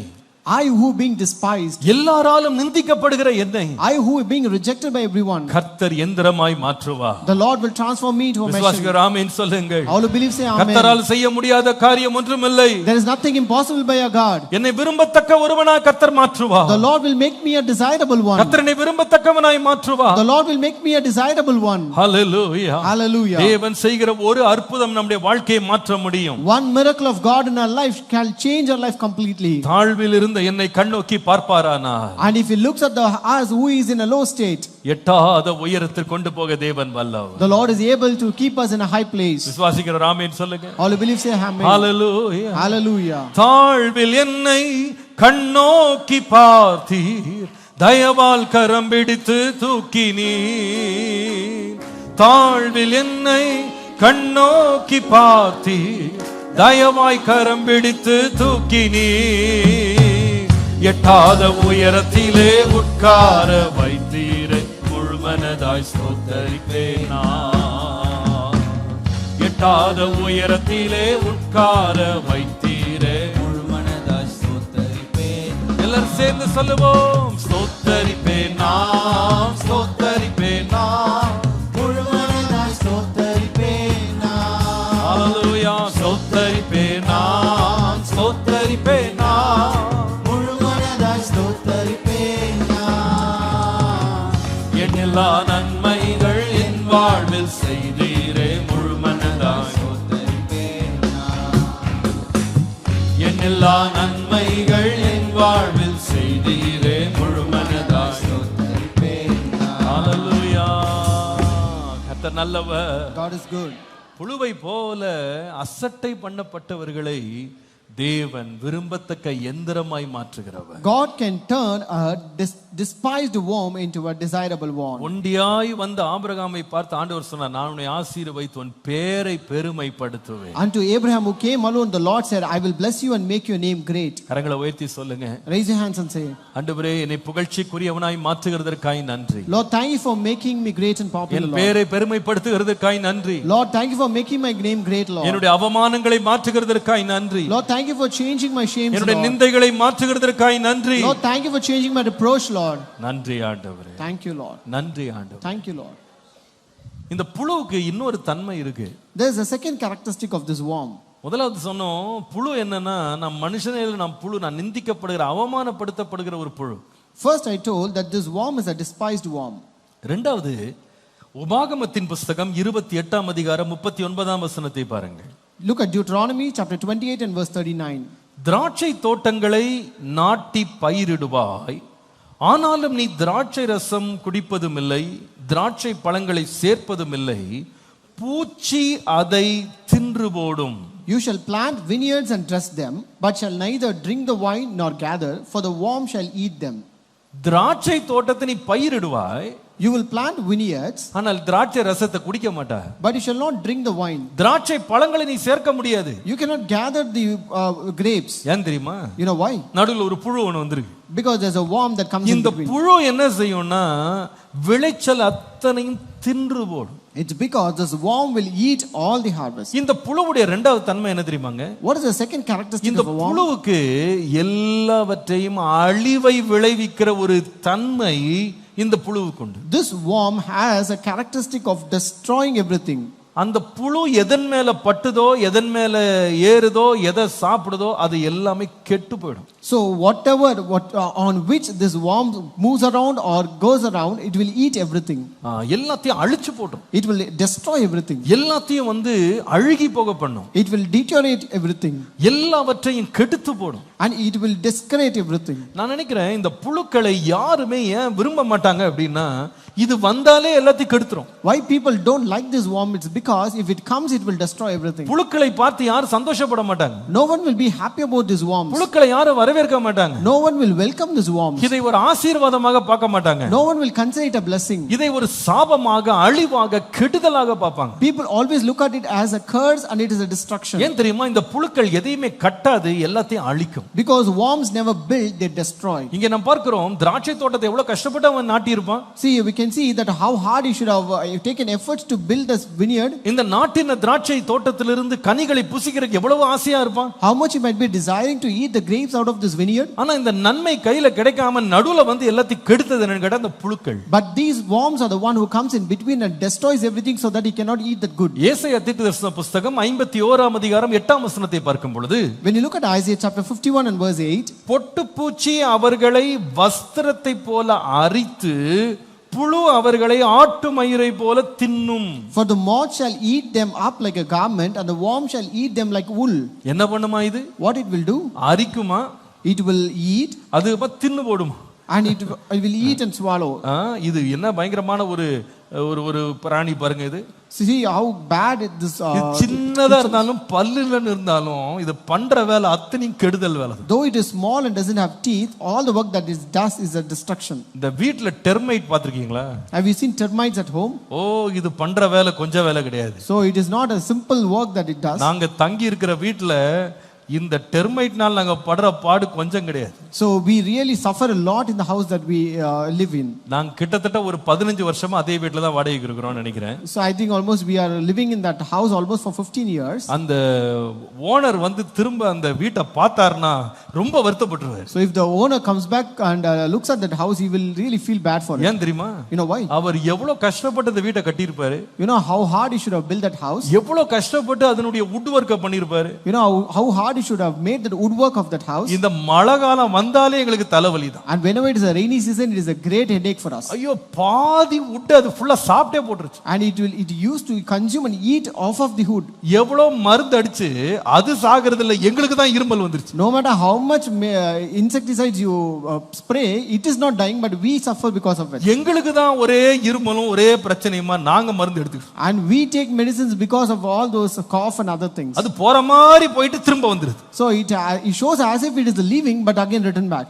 I who being despised, எல்லாராலும் நிந்திக்கப்படுகிற என்னை I who being rejected by everyone, கர்த்தர் எந்திரமாய் மாற்றுவார். the Lord will transform me into a machine. விசுவாசிக்கிற ஆமென் சொல்லுங்கள். All who believe say amen. கர்த்தரால் செய்ய முடியாத காரியம் ஒன்றுமில்லை. There is nothing impossible by our God. என்னை விரும்பத்தக்க ஒருவனாய் கர்த்தர் மாற்றுவார். The Lord will make me a desirable one. கர்த்தர் என்னை விரும்பத்தக்கவனாய் மாற்றுவார். The Lord will make me a desirable one. Hallelujah. Hallelujah. தேவன் செய்கிற ஒரு அற்புதம் நம்முடைய வாழ்க்கையை மாற்ற முடியும். One miracle of God in our life can change our life completely. தாழ்வில் இருந்த என்னை கண்ணோக்கி பார்ப்பாரானால், And if he looks at us who is in a low state, எட்டாத உயரத்தில் கொண்டு போக தேவன் வல்லவர். the Lord is able to keep us in a high place. விசுவாசிக்கிற ஆமென் சொல்லுங்க. All who believe say amen. Hallelujah. Hallelujah. தாழ்வில் என்னை கண்ணோக்கி பார்த்தீர், தயவால் கரம் பிடித்து தூக்கினீர். தாழ்வில் என்னை கண்ணோக்கி பார்த்தீர், தயவாய் கரம் பிடித்து தூக்கினீர். எட்டாத உயரத்திலே உட்கார வைத்தீரே, முழுமனதாய் ஸ்தோத்தரிப்பேன் நான். எட்டாத உயரத்திலே உட்கார வைத்தீரே, முழுமனதாய் ஸ்தோத்தரிப்பேன். எல்லாரும் சேர்ந்து சொல்லுவோம். ஸ்தோத்தரிப்பேன் நான், ஸ்தோத்தரிப்பேன் நான், முழுமனதாய் ஸ்தோத்தரிப்பேன் நான். ஹalleluya. ஸ்தோத்தரிப்பேன் நான், ஸ்தோத்தரிப்பேன் நான், முழுமனதாய் ஸ்தோத்தரிப்பேன் நான். எண்ணில்லா நன்மைகள் என் வாழ்வில் செய்தீரே, முழுமனதாய் ஸ்தோத்தரிப்பேன் நான். எண்ணில்லா நன்மைகள் என் வாழ்வில் செய்தீரே, முழுமனதாய் ஸ்தோத்தரிப்பேன் நான். ஹalleluya. கர்த்தர் நல்லவர். God is good. புழுவை போல அசட்டை பண்ணப்பட்டவர்களை தேவன் விரும்பத்தக்க எந்திரமாய் மாற்றுகிறவர். God can turn a despised worm into a desirable one. ஒண்டியாய் வந்த ஆபிரகாமை பார்த்து ஆண்டவர் சொன்னார், நான் உன்னை ஆசீர்வதித்து உன் பேரை பெருமைப்படுத்துவேன். Unto Abraham who came alone, the Lord said, I will bless you and make your name great. கரங்களை உயர்த்தி சொல்லுங்க. Raise your hands and say, ஆண்டவரே, என்னை புகழ்ச்சிக்குரியவனாய் மாற்றுகிறதற்காய் நன்றி. Lord, thank you for making me great and popular. என் பேரை பெருமைப்படுத்துகிறதற்காய் நன்றி. Lord, thank you for making my name great, Lord. என்னுடைய அவமானங்களை மாற்றுகிறதற்காய் நன்றி. Lord, thank you for changing my shame, என்னுடைய Lord. நிந்தைகளை மாற்றுகிறதற்காய் நன்றி. Lord, thank you for changing my reproach, Lord. நன்றி ஆண்டவரே. Thank you, Lord. நன்றி ஆண்டவரே. Thank you, Lord. இந்த புழுவுக்கு இன்னொரு தன்மை இருக்கு. There is a second characteristic of this worm. முதலாவது சொன்னோம், புழு என்னன்னா, நம் மனுஷனில் நாம் புழு, நான் நிந்திக்கப்படுகிற அவமானப்படுத்தப்படுகிற ஒரு புழு. First I told that this worm is a despised worm. இரண்டாவது, உபாகமத்தின் புஸ்தகம் 28ஆம் அதிகாரம் 39ஆம் வசனத்தை பாருங்கள். Look at Deuteronomy chapter 28 and verse 39. திராட்சை தோட்டங்களை நாட்டி பயிரிடுவாய், ஆனாலும் நீ திராட்சை ரசம் குடிப்பதும் இல்லை, திராட்சை பழங்களை சேர்ப்பதும் இல்லை, பூச்சி அதை தின்று போடும். You shall plant vineyards and dress them, but shall neither drink the wine nor gather, for the worm shall eat them. திராட்சை தோட்டத்தை நீ பயிரிடுவாய், You will plant vineyards, ஆனால் திராட்சை ரசத்தை குடிக்க மாட்டாய். but you shall not drink the wine. திராட்சை பழங்களை நீ சேர்க்க முடியாது. You cannot gather the grapes. ஏன் தெரியுமா? You know why? நடுவுல ஒரு புழு ஒன்று வந்திருக்கு. Because there's a worm that comes in இந்த between. புழு என்ன செய்யும்னா, விளைச்சல் அத்தனையும் தின்று போடும். It's because this worm will eat all the harvest. இந்த புழுவுடைய இரண்டாவது தன்மை என்ன தெரியுமாங்க? What is the second characteristic இந்த of a worm? புழுவுக்கு எல்லாவற்றையும் அழிவை விளைவிக்கிற ஒரு தன்மை இந்த புழுவுக்கு உண்டு. This worm has a characteristic of destroying everything. அந்த புழு எதன் மேல பட்டுதோ, எதன் மேல ஏறுதோ, எதை சாப்பிடுதோ, அது எல்லாமே கெட்டு போயிடும். So whatever on which this worm moves around or goes around, it will eat everything. எல்லாத்தையும் அழிச்சு போடும். It will destroy everything. எல்லாத்தையும் அழுகி போக பண்ணும். It will deteriorate everything. எல்லாவற்றையும் கெடுத்து போடும். And it will discredit everything. நான் நினைக்கிறேன், இந்த புழுக்களை யாருமே ஏன் விரும்ப மாட்டாங்க அப்படின்னா, இது வந்தாலே எல்லாத்தையும் கெடுத்துரும். Why people don't like this worm? It's because if it comes, it will destroy everything. புழுக்களை பார்த்து யாரும் சந்தோஷப்பட மாட்டாங்க. No one will be happy about this worm. புழுக்களை யாரும் வரவேற்க மாட்டாங்க. No one will welcome this worm. இதை ஒரு ஆசீர்வாதமாக பார்க்க மாட்டாங்க. No one will consider it a blessing. இதை ஒரு சாபமாக, அழிவாக, கெடுதலாக பார்ப்பாங்க. People always look at it as a curse and it is a destruction. ஏன் தெரியுமா? இந்த புழுக்கள் எதையுமே கட்டாது, எல்லாத்தையும் அழிக்கும். Because worms never build, they destroy. இங்க நாம் பார்க்கிறோம், திராட்சை தோட்டத்தை எவ்வளவு கஷ்டப்பட்டு அவன் நாட்டி இருப்பான். See, we can can see that how hard he should have taken efforts to build this vineyard. இந்த நாட்டின திராட்சை தோட்டத்திலிருந்து கனிகளை புசிக்கிறதுக்கு எவ்வளவு ஆசையா இருப்பான். How much he might be desiring to eat the grapes out of this vineyard. ஆனா இந்த நன்மை கையில கிடைக்காம நடுவுல வந்து எல்லாத்தையும் கெடுத்தது என்னன்னு கேட்டா அந்த புழுக்கள். But these worms are the one who comes in between and destroys everything so that he cannot eat that good. ஏசாயா தீர்க்கதரிசன புத்தகம் 51ஆம் அதிகாரம் 8ஆம் வசனத்தை பார்க்கும் பொழுது, When you look at Isaiah chapter 51 and verse 8, பொட்டுப்பூச்சி அவர்களை வஸ்திரத்தை போல அரித்து புழு அவர்களை ஆட்டு மயிரை போல தின்னும். for the moth shall eat them up like a garment and the worm shall eat them like wool. என்ன பண்ணுமா இது? What it will do? அரிக்குமா? It will eat அது தின்னு போடுமா? and it will eat and swallow. இது என்ன பயங்கரமான ஒரு ஒரு ஒரு பிராணி பாருங்க இது. See how bad this சின்னதா இருந்தாலும் பல்லுலன்னு இருந்தாலும் இது பண்ற வேலை அத்தனையும் கெடுதல் வேலை. Though it is small and doesn't have teeth, all the work that it does is a destruction. இந்த வீட்ல டெர்மைட் பாத்திருக்கீங்களா? Have you seen termites at home? இது பண்ற வேலை கொஞ்சம் வேலை கிடையாது. So it is not a simple work that it does. நாங்க தங்கி இருக்கிற வீட்ல இந்த டெர்மைட்னால நாங்க படுற பாடு கொஞ்சம் கிடையாது. So we really suffer a lot in the house that we live in. நான் கிட்டத்தட்ட ஒரு 15 வருஷமா அதே வீட்ல தான் வாடகைக்கு இருக்கிறோம்னு நினைக்கிறேன். So I think almost we are living in that house almost for 15 years. அந்த ஓனர் வந்து திரும்ப அந்த வீட்டை பார்த்தாருன்னா ரொம்ப வருத்தப்பட்டுருவார். So if the owner comes back and looks at that house, he will really feel bad for it. ஏன் தெரியுமா? You know why? அவர் எவ்வளவு கஷ்டப்பட்டு அந்த வீட்டை கட்டியிருப்பாரு. You know how hard he should have built that house. எவ்வளவு கஷ்டப்பட்டு அதனுடைய would வர்க்க பண்ணியிருப்பாரு. You know how hard he should have made the woodwork of that house. இந்த மழை காலம் வந்தாலே எங்களுக்கு தலைவலி தான். And whenever it is a rainy season, it is a great headache for us. ஐயோ பாதி வுட் அது ஃபுல்லா சாப்பிட்டே போட்டுருச்சு. And it used to consume and eat off of the wood. எவ்வளவு மருந்து அடிச்சு அது சாகிறது இல்ல, எங்களுக்கு தான் இருமல் வந்துருச்சு. No matter how much insecticides you spray, it is not dying, but we suffer because of it. எங்களுக்கு தான் ஒரே இருமலும் ஒரே பிரச்சனையுமா நாங்க மருந்து எடுத்துக்கிறோம். And we take medicines because of all those cough and other things. அது போற மாதிரி போயிட்டு திரும்ப வந்துருது. So it shows as if it is leaving but again return back.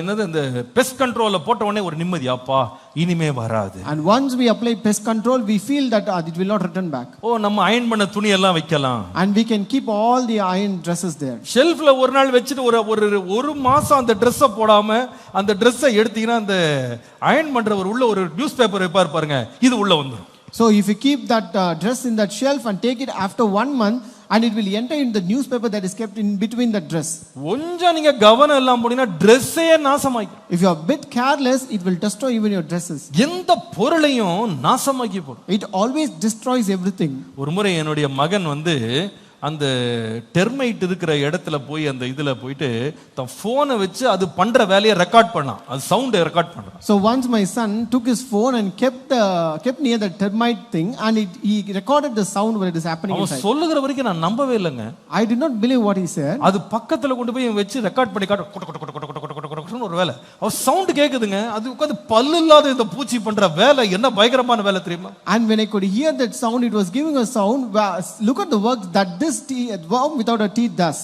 இந்த பெஸ்ட் கண்ட்ரோல்ல போட்ட உடனே ஒரு நிம்மதி, அப்பா இனிமே வராது. And once we apply pest control, we feel that it will not return back. நம்ம அயர்ன் பண்ண துணி எல்லாம் வைக்கலாம். And we can keep all the iron dresses there. ஷெல்ஃப்ல ஒரு நாள் வச்சிட்டு ஒரு மாசம் அந்த Dress-ஐ போடாம அந்த Dress-ஐ எடுத்தீங்கன்னா அந்த அயர்ன் பண்றவர் உள்ள ஒரு நியூஸ் பேப்பர் வைப்பார் பாருங்க, இது உள்ள வந்துரும். So if you keep that dress in that shelf and take it after 1 month, and it will enter in the newspaper that is kept in between the dress. கொஞ்சம் நீங்க கவனம் எல்லாம் போடினா Dress-ஐ நாசமாக்கி. If you are a bit careless, it will destroy even your dresses. எந்த பொருளையும் நாசமாக்கி போடும். It always destroys everything. ஒரு முறை என்னுடைய மகன் வந்து அந்த டெர்மைட் இருக்கிற இடத்துல போய் அந்த இதுல போயிட்டு தன் போனை வச்சு அது பண்ற வேலையை ரெக்கார்ட் பண்ணான். அது சவுண்ட் ரெக்கார்ட் பண்றான். So once my son took his phone and kept near the termite thing and he recorded the sound where it is happening inside. அவன் சொல்லுகிற வரைக்கும் நான் நம்பவே இல்லைங்க. I did not believe what he said. அது பக்கத்துல கொண்டு போய் வச்சு ரெக்கார்ட் பண்ணி காட்ட ஒரு வேலை. அவ சவுண்ட் கேக்குதுங்க. அது உட்கார்ந்து பல்லு இல்லாத இந்த பூச்சி பண்ற வேலை என்ன பயங்கரமான வேலை தெரியுமா? And when I could hear that sound, it was giving a sound. Look at the work that this worm without a teeth does.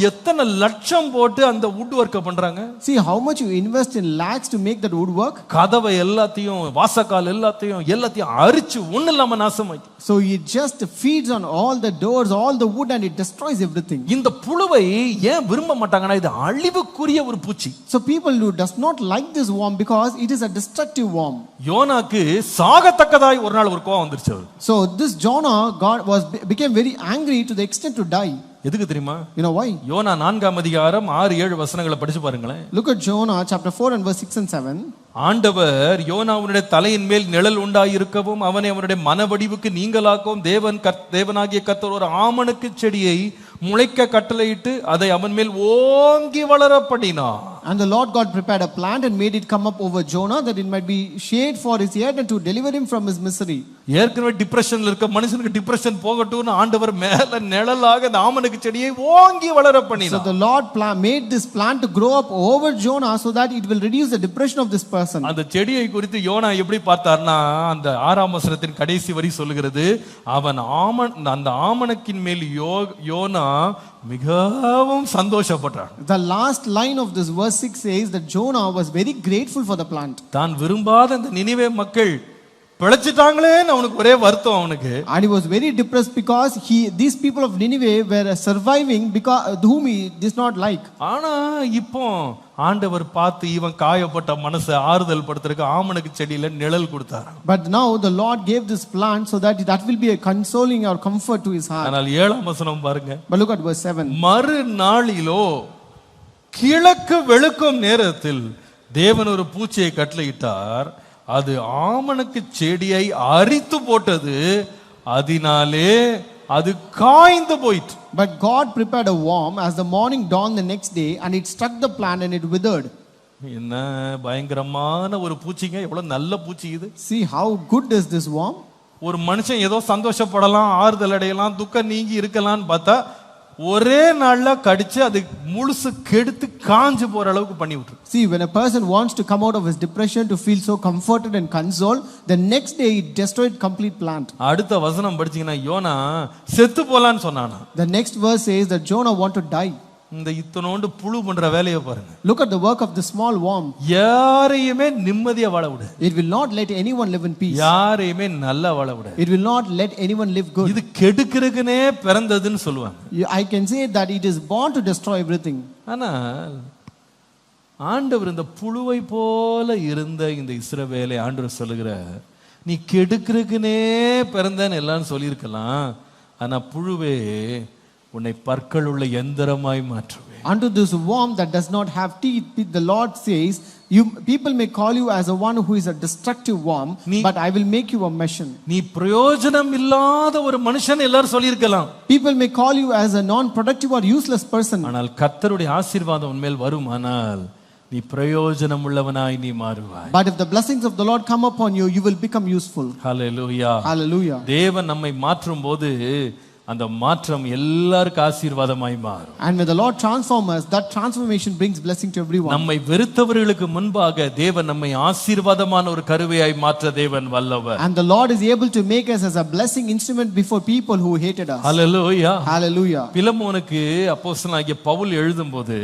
எத்தனை லட்சம் போட்டு அந்த வுட் வர்க்க பண்றாங்க. See how much you invest in lakhs to make that wood work. கதவை எல்லாத்தையும் வாசக்கால் எல்லாத்தையும் அரிச்சு ஒண்ணு இல்லாம நாசமாக்கி. So it just feeds on all the doors, all the wood, and it destroys everything. இந்த புழுவை ஏன் விரும்ப மாட்டாங்கன்னா இது அழிவுக்குரிய ஒரு பூச்சி. So people who does not like this worm because it is a destructive worm. யோனாக்கு சாகத்தக்கதாய் ஒரு நாள் ஒரு கோவம் வந்துருச்சு. So this Jonah became very angry to the extent to die. எதுக்கு தெரியுமா? You know why? யோனா 4ஆம் அதிகாரம் 6-7 வசனங்களை படிச்சு பாருங்களேன். Look at Jonah chapter 4 and verse 6 and 7. ஆண்டவர் யோனாவுடைய தலையின் மேல் நிழல் உண்டாயிருக்கவும் அவனை அவனுடைய மனவடிவுக்கு நீங்களாக்கவும் தேவனாகிய கர்த்தர் ஒரு ஆமணக்கு செடியை முளைக்க கட்டளையிட்டு அதை அவன் மேல் ஓங்கி வளர பண்ணினார். And the Lord God prepared a plant and made it come up over Jonah that it might be shade for his head and to deliver him from his misery. ஏற்கனவே டிப்ரெஷன்ல இருக்க மனுஷனுக்கு டிப்ரெஷன் போகட்டும்னு ஆண்டவர் மேல நிழலாக அந்த ஆமணக்கு செடியை ஓங்கி வளர பண்ணினார். So the Lord made this plant to grow up over Jonah so that it will reduce the depression of this person. அந்த செடியை குறித்து யோனா எப்படி பார்த்தார்னா அந்த 6ஆம் வசனத்தின் கடைசி வரி சொல்லுகிறது, அவன் அந்த ஆமணக்கின் மேல் யோனா மிகவும் சந்தோஷப்பட்டான். The last line of this verse 6 says that Jonah was very grateful for the plant. தான் விரும்பாத அந்த நினிவே மக்கள் பிழைச்சிட்டாங்களேன்னு அவனுக்கு ஒரே வருத்தம் அவனுக்கு. And he was very depressed because these people of Nineveh were surviving because whom he did not like. ஆனா இப்போ ஆண்டவர் பார்த்து இவன் காயப்பட்ட மனசை ஆறுதல் படுத்துறதுக்கு ஆமணக்கு செடியில நிழல் கொடுத்தாராம். But now the Lord gave this plant so that will be a consoling or comfort to his heart. ஆனால் 7ஆம் வசனம் பாருங்க. But look at verse 7. மறுநாளிலோ கிழக்கு வெளுக்கும் நேரத்தில் தேவன் ஒரு பூச்சியை கட்டளையிட்டார், அது ஆமணக்கு செடியை அரித்து போட்டது, அதனாலே அது காய்ந்து போயிற்று. But God prepared a worm as the morning dawned the next day, and it struck the plant and it withered. என்ன பயங்கரமான ஒரு பூச்சிங்க, எவ்வளவு நல்ல பூச்சி இது. See how good is this worm? ஒரு மனுஷன் ஏதோ சந்தோஷப்படலாம், ஆறுதல் அடையலாம், துக்கம் நீங்கி இருக்கலாம்னு பார்த்தா ஒரே நாள்ல கடிச்சு அது முழுசு கெடுத்து காஞ்சு போற அளவுக்கு பண்ணி விட்டுரு. See, when a person wants to come out of his depression to feel so comforted and consoled, the next day it destroyed complete plant. அடுத்த வசனம் படிச்சீங்கன்னா யோனா செத்து போலான்னு சொன்னானா. The next verse says that Jonah want to die. இந்த இத்தனோண்டு புழு பண்ற வேலையை பாருங்க. Look at the work of the small worm. யாரையுமே நிம்மதியா வாழ விடு. It will not let anyone live in peace. யாரையுமே நல்லா வாழ விடு. It will not let anyone live good. இது கெடுக்கிறதுக்குனே பிறந்ததுன்னு சொல்லுவாங்க. I can say that it is born to destroy everything. ஆனா ஆண்டவர் இந்த புழுவை போல இருந்த இந்த இஸ்ரவேலை ஆண்டவர் சொல்லுகிறார், நீ கெடுக்கிறதுக்குனே பிறந்தன்னு எல்லாம் சொல்லியிருக்கலாம், ஆனா புழுவே உன்னை பற்கள் உள்ள எந்திரமாய் மாற்றுவேன். Unto this worm that does not have teeth, the Lord says, people may call you as a one who is a destructive worm, but I will make you a machine. நீ பிரயோஜனம் இல்லாத ஒரு மனுஷன் எல்லாரும் சொல்லியிருக்கலாம். People may call you as a non-productive or useless person. ஆனால் கர்த்தருடைய ஆசீர்வாதம் உன்மேல் வருமானால் நீ பிரயோஜனம் உள்ளவனாய் நீ மாறுவாய். But if the blessings of the Lord come upon you, you will become useful. Hallelujah. Hallelujah. தேவன் நம்மை மாற்றும் போது அந்த மாற்றம் எல்லாருக்கும் ஆசீர்வாதமாய் மாறும். And when the Lord transforms us, that transformation brings blessing to everyone. நம்மை வெறுத்தவர்களுக்கு முன்பாக தேவன் நம்மை ஆசீர்வாதமான ஒரு கருவியாய் மாற்ற தேவன் வல்லவர். And the Lord is able to make us as a blessing instrument before people who hated us. Hallelujah. Hallelujah. பிலமோனுக்கு அப்போஸ்தலனாகிய பவுல் எழுதும்போது,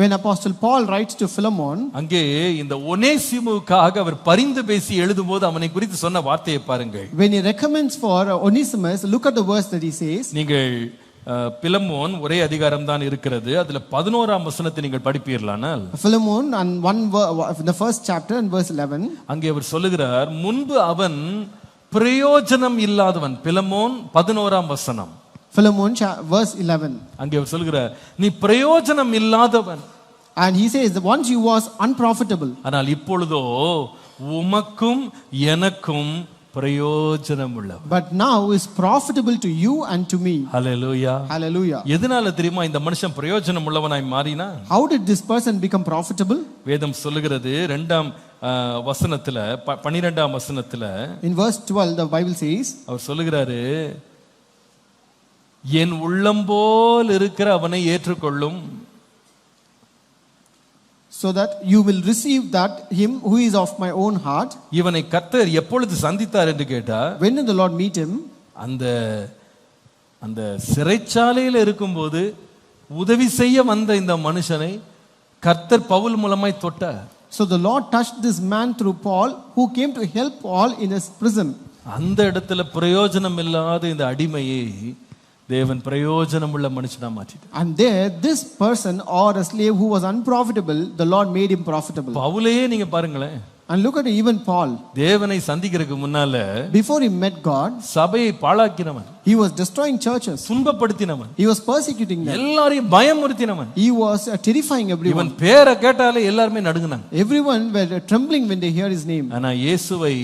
when Apostle Paul writes to Philemon, அங்கே இந்த ஒனேசிமுவுக்காக அவர் பரிந்து பேசி எழுதும்போது அவனை குறித்து சொன்ன வார்த்தையை பாருங்கள். when he recommends for Onesimus, look at the verse that he says. நீங்கள் பிலமோன் ஒரே அதிகாரம் தான் இருக்கிறது, அதுல 11ஆம் வசனத்தை நீங்கள் படிப்பீர்களானால், Philemon and the first chapter and verse 11, அங்கே அவர் சொல்லுகிறார், முன்பு அவன் பிரயோஜனம் இல்லாதவன். பிலமோன் 11ஆம் வசனம். Philemon verse 11. அங்கே அவர் சொல்லுகிறார், நீ பிரயோஜனம் இல்லாதவன். And he says that once you was unprofitable, ஆனால் இப்பொழுதோ உமக்கும் எனக்கும் பிரயோஜனம் உள்ளவர். but now is profitable to you and to me. Hallelujah. Hallelujah. எதனால தெரியுமா இந்த மனுஷன் பிரயோஜனம் உள்ளவனாய் மாறினா? How did this person become profitable? வேதம் சொல்லுகிறது 2ஆம் வசனத்துல 12ஆம் வசனத்துல, in verse 12 the Bible says, அவர் சொல்லுகிறாரு, என் உள்ளம் போல் இருக்கிற அவனை ஏற்றுக்கொள்ளும், so that you will receive that him who is of my own heart. இவனை கர்த்தர் எப்பொழுது சந்தித்தார் என்று கேட்டார், when did the Lord meet him? அந்த அந்த சிறைச்சாலையில் இருக்கும்போது உதவி செய்ய வந்த இந்த மனுஷனை கர்த்தர் பவுல் மூலமாய் தொட்டார். So the Lord touched this man through Paul, who came to help Paul in his prison. அந்த இடத்துல பிரயோஜனம் இல்லாத இந்த அடிமையை தேவன் பிரயோஜனம் உள்ள மனுஷனா மாற்றிட்டார். And there this person or a slave who was unprofitable, the Lord made him profitable. பவுலையே நீங்க பாருங்களேன். And look at even Paul. தேவனை சந்திக்கிறதுக்கு முன்னால before he met God, சபையை பாழாக்கினவன், he was destroying churches, துன்பப்படுத்தினவன், he was persecuting them, எல்லாரையும் பயமுறுத்தினவன், he was terrifying everyone. இவன் பேரை கேட்டாலே எல்லாரும் நடுங்குனாங்க. Everyone were trembling when they hear his name. ஆனா இயேசுவை